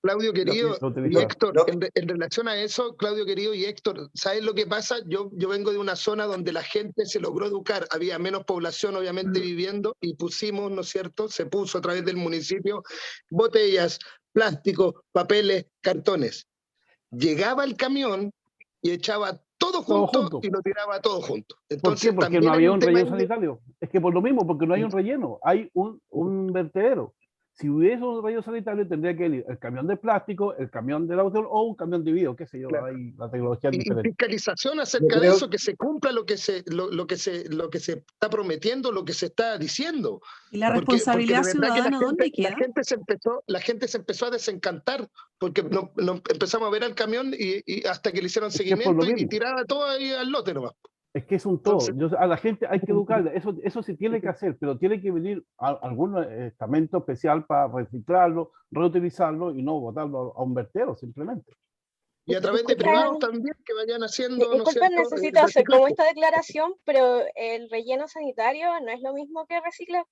Claudio querido y reutilizar. Héctor, en relación a eso, Claudio querido y Héctor, ¿sabes lo que pasa? Yo vengo de una zona donde la gente se logró educar, había menos población obviamente viviendo y pusimos, ¿no es cierto? Se puso a través del municipio botellas, plástico, papeles, cartones. Llegaba el camión y echaba todo junto y lo tiraba todo junto. Entonces, ¿Por qué? Porque también no hay había un un tema relleno sanitario. Es que por lo mismo, porque no hay un relleno, hay un vertedero. Si hubiese un relleno sanitario, tendría que ir el camión de plástico, el camión del auto o un camión dividido, qué sé yo, Claro. hay la tecnología es Y diferente. fiscalización Yo acerca de creo- eso, que se cumpla lo que se está prometiendo, lo que se está diciendo. ¿Y la Porque responsabilidad de verdad que ciudadana dónde queda? la gente se empezó a desencantar, porque no empezamos a ver al camión y hasta que le hicieron Es que es por lo seguimiento y mismo. tiraba todo ahí al lote nomás. Es que es un todo. Entonces, A la gente hay que educarla. Eso se tiene que hacer, pero tiene que venir algún estamento especial para reciclarlo, reutilizarlo y no botarlo a un vertedero simplemente. y a través de Disculpen, privados también que vayan haciendo, ¿no es disculpen, cierto?, necesito hacer como reciclaje. esta declaración, pero el relleno sanitario no es lo mismo que reciclar.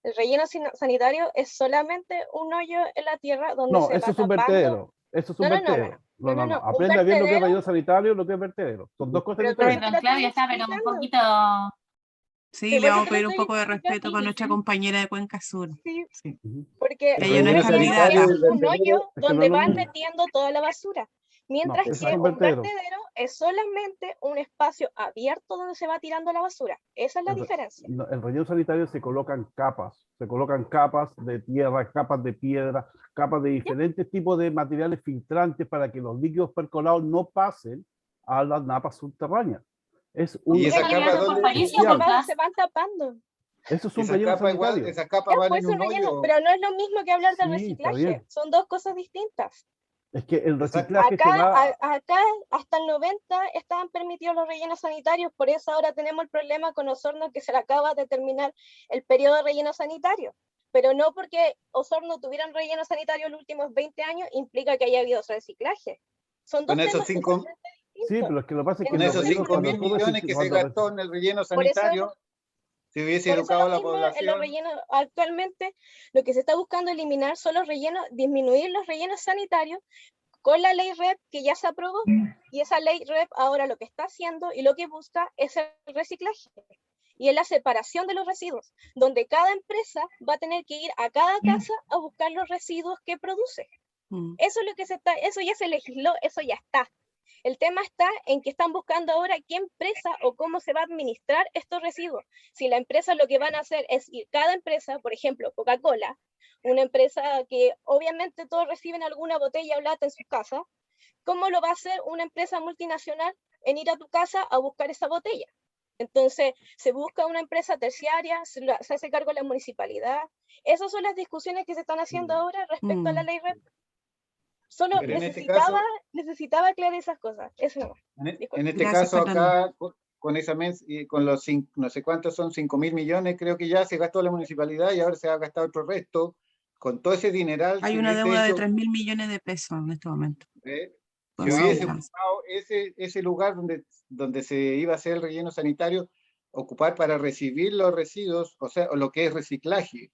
El relleno sanitario es solamente un hoyo en la tierra donde No, se eso va es un tapando. vertedero. Eso es un No, no, no, vertedero. no, no, no. Un Aprenda bien lo que es vertedero, relleno sanitario y lo que es vertedero. Son dos cosas pero por eso diferentes. te lo Claudia, estoy está, pero un explicando. poquito... Sí, Sí, le por eso vamos a te lo pedir un estoy poco de explicando. respeto para nuestra compañera de Cuenca Sur. Sí, Sí. Ujú. porque El Ella no un es relleno relleno candidata. sanitario es y el un vertedero, hoyo Es que no donde es lo van mismo. metiendo toda la basura. No, Mientras eso que es un un vertedero. vertedero es solamente un espacio abierto donde se va tirando la basura. Esa es la diferencia. No, el relleno sanitario se colocan capas de tierra, capas de piedra, capas de diferentes tipos de materiales filtrantes para que los líquidos percolados no pasen a las napas subterráneas. Es un ¿Y esa Eso debería capa ser por dónde? París o especial. por CAS. Se van tapando. Eso es un Esas relleno capas igual, sanitario. esas capas van Pues en un un relleno, hoyo. pero no es lo mismo que hablar del Sí, está reciclaje. bien. Son dos cosas distintas. Es que el Exacto. reciclaje se da. Acá hasta el 90 estaban permitidos los rellenos sanitarios, por eso ahora tenemos el problema con Osorno, que se le acaba de terminar el periodo de relleno sanitario. Pero no porque Osorno tuviera un relleno sanitario los últimos 20 años implica que haya habido reciclaje. Son dos Con esos temas 5 totalmente Sí, distintos. pero es que lo que pasa es que con los esos rellenos, 5.000 cuando tú millones que se cuando gastó en el relleno Por eso- sanitario, si hubiese Por eso educado a lo la mismo en los población, rellenos, actualmente lo que se está buscando eliminar son los rellenos, disminuir los rellenos sanitarios con la ley REP que ya se aprobó, y esa ley REP ahora lo que está haciendo y lo que busca es el reciclaje y es la separación de los residuos, donde cada empresa va a tener que ir a cada casa a buscar los residuos que produce. Mm. Eso es lo que eso ya se legisló, eso ya está. El tema está en que están buscando ahora qué empresa o cómo se va a administrar estos residuos. Si la empresa lo que van a hacer es ir, cada empresa, por ejemplo, Coca-Cola, una empresa que obviamente todos reciben alguna botella o lata en sus casas, ¿cómo lo va a hacer una empresa multinacional en ir a tu casa a buscar esa botella? Entonces, se busca una empresa terciaria, se hace cargo la municipalidad. Esas son las discusiones que se están haciendo ahora respecto a la ley REP. Solo pero en este caso, necesitaba aclarar esas cosas. Eso no. en este Gracias, caso Fernando. acá, con esa y con los no sé cuántos son, 5.000 millones, creo que ya se gastó la municipalidad y ahora se va a gastar otro resto. Con todo ese dineral, Hay si una hubiese deuda de hecho, 3.000 millones de pesos en este momento. si Pues, hubiese wow. ocupado ese lugar donde se iba a hacer el relleno sanitario, ocupar para recibir los residuos, o sea, o lo que es reciclaje.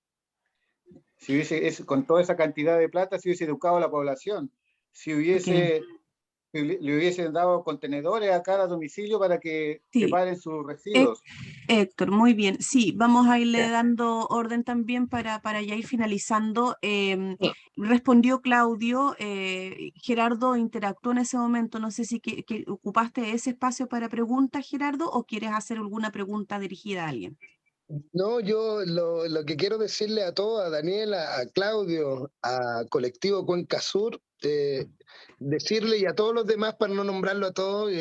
Si hubiese, con toda esa cantidad de plata, si hubiese educado a la población, si hubiese, le hubiesen dado contenedores a cada domicilio para que Sí. separen sus residuos. Héctor, muy bien. Sí, vamos a irle dando orden también para ya ir finalizando. Respondió Claudio, Gerardo interactuó en ese momento. No sé si que ocupaste ese espacio para preguntas, Gerardo, o quieres hacer alguna pregunta dirigida a alguien. No, yo lo que quiero decirle a todos, a Daniela, a Claudio, a Colectivo Cuenca Sur, decirle y a todos los demás, para no nombrarlo a todos,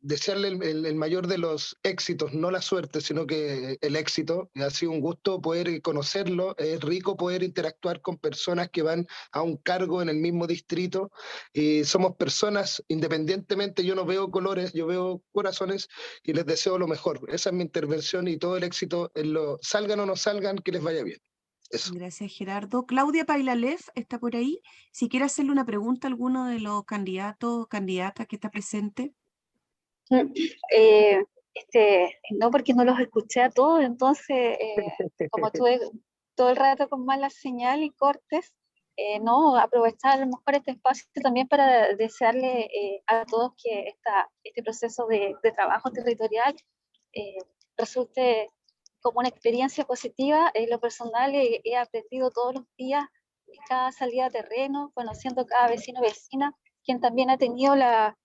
desearle el mayor de los éxitos, no la suerte, sino que el éxito. Ha sido un gusto poder conocerlo, es rico poder interactuar con personas que van a un cargo en el mismo distrito, y somos personas, independientemente, yo no veo colores, yo veo corazones, y les deseo lo mejor. Esa es mi intervención y todo el éxito, salgan o no salgan, que les vaya bien. Eso. Gracias, Gerardo. Claudia Pailalef está por ahí. Si quiere hacerle una pregunta a alguno de los candidatos o candidatas que está presente. no, porque no los escuché a todos, entonces, como estuve todo el rato con mala señal y cortes, no, aprovechar a lo mejor este espacio también para desearle a todos que este proceso de trabajo territorial resulte como una experiencia positiva. En lo personal he aprendido todos los días, cada salida a terreno, conociendo cada vecino o vecina, quien también ha tenido la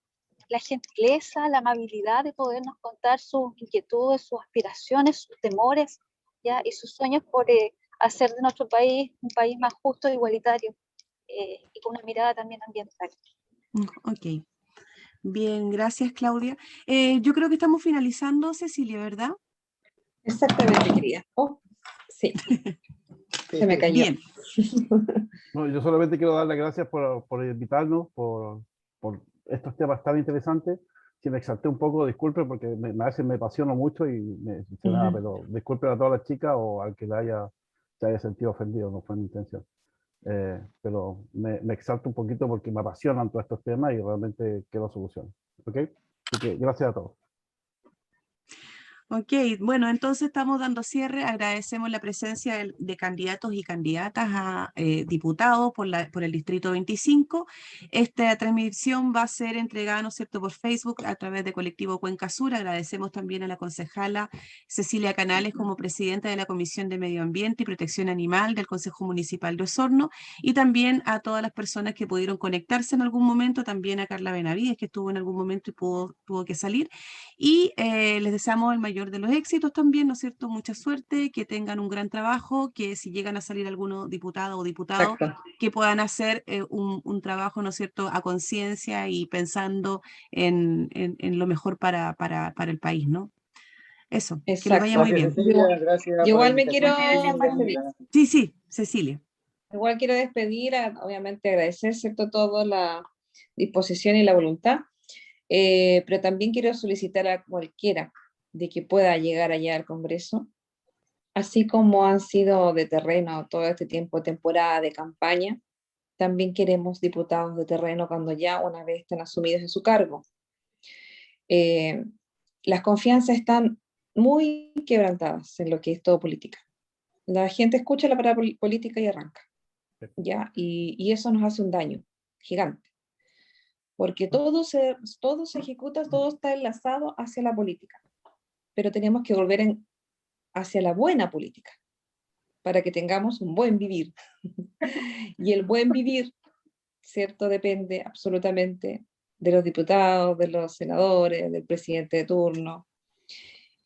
gentileza, la amabilidad de podernos contar sus inquietudes, sus aspiraciones, sus temores, ¿ya? Y sus sueños por hacer de nuestro país un país más justo e igualitario, y con una mirada también ambiental. Ok. Bien, gracias, Claudia. Yo creo que estamos finalizando, Cecilia, ¿verdad? Exactamente, querida. Oh, sí. Se me cayó. Bien. No, yo solamente quiero dar las gracias por invitarnos, por estos temas tan interesantes. Si me exalté un poco, disculpe, porque me apasiono mucho y nada, pero disculpen a todas las chicas o al que se haya sentido ofendido, no fue mi intención. Pero me exalto un poquito porque me apasionan todos estos temas y realmente quiero soluciones. ¿Ok? Así que gracias a todos. Ok, bueno, entonces estamos dando cierre. Agradecemos la presencia de candidatos y candidatas a diputados por el Distrito 25. Esta transmisión va a ser entregada, ¿no es cierto?, por Facebook a través de Colectivo Cuenca Sur. Agradecemos también a la concejala Cecilia Canales como presidenta de la Comisión de Medio Ambiente y Protección Animal del Consejo Municipal de Osorno, y también a todas las personas que pudieron conectarse en algún momento, también a Carla Benavides, que estuvo en algún momento y tuvo que salir. Y les deseamos el mayor de los éxitos también, ¿no es cierto? Mucha suerte, que tengan un gran trabajo, que si llegan a salir algunos diputados o diputados, que puedan hacer un trabajo, ¿no es cierto?, a conciencia y pensando en lo mejor para el país, ¿no? Eso, que les vaya muy bien. Yo igual me quiero despedir. Sí, Cecilia. Igual quiero despedir, obviamente agradecer, ¿cierto?, toda la disposición y la voluntad. Pero también quiero solicitar a cualquiera de que pueda llegar allá al Congreso, así como han sido de terreno todo este tiempo, temporada de campaña, también queremos diputados de terreno cuando ya una vez estén asumidos en su cargo. Las confianzas están muy quebrantadas en lo que es todo política. La gente escucha la palabra política y arranca, ¿ya? Y eso nos hace un daño gigante. Porque todo se ejecuta, todo está enlazado hacia la política, pero tenemos que volver hacia la buena política, para que tengamos un buen vivir. Y el buen vivir, ¿cierto?, depende absolutamente de los diputados, de los senadores, del presidente de turno.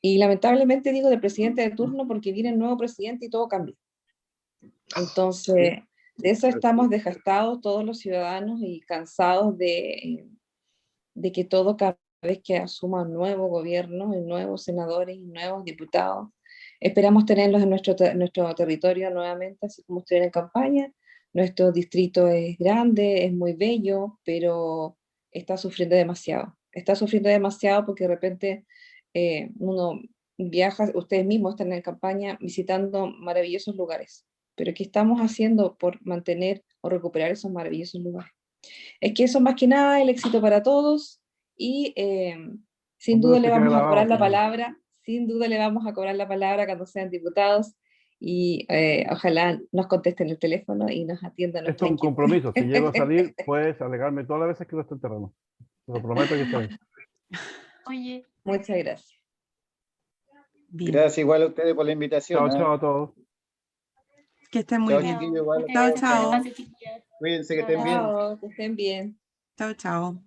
Y lamentablemente digo del presidente de turno porque viene el nuevo presidente y todo cambia. Entonces, de eso estamos desgastados todos los ciudadanos y cansados de que todo cada vez que asuma un nuevo gobierno, y nuevos senadores y nuevos diputados, esperamos tenerlos en nuestro territorio nuevamente, así como estuvieron en campaña. Nuestro distrito es grande, es muy bello, pero está sufriendo demasiado. Está sufriendo demasiado porque de repente uno viaja, ustedes mismos están en campaña visitando maravillosos lugares. Pero ¿qué estamos haciendo por mantener o recuperar esos maravillosos lugares? Es que eso más que nada el éxito para todos y sin duda le vamos a cobrar la palabra, cuando sean diputados y ojalá nos contesten el teléfono y nos atiendan. Esto es un compromiso, si llego a salir puedes alegarme todas las veces que no esté en terreno. Te lo prometo que está bien. Oye. Muchas gracias. Bien. Gracias igual a ustedes por la invitación. Chao a todos. Que estén muy bien. Chiquillos, igual. Chao. Cuídense, que estén bien. Chao, que estén bien. Chao.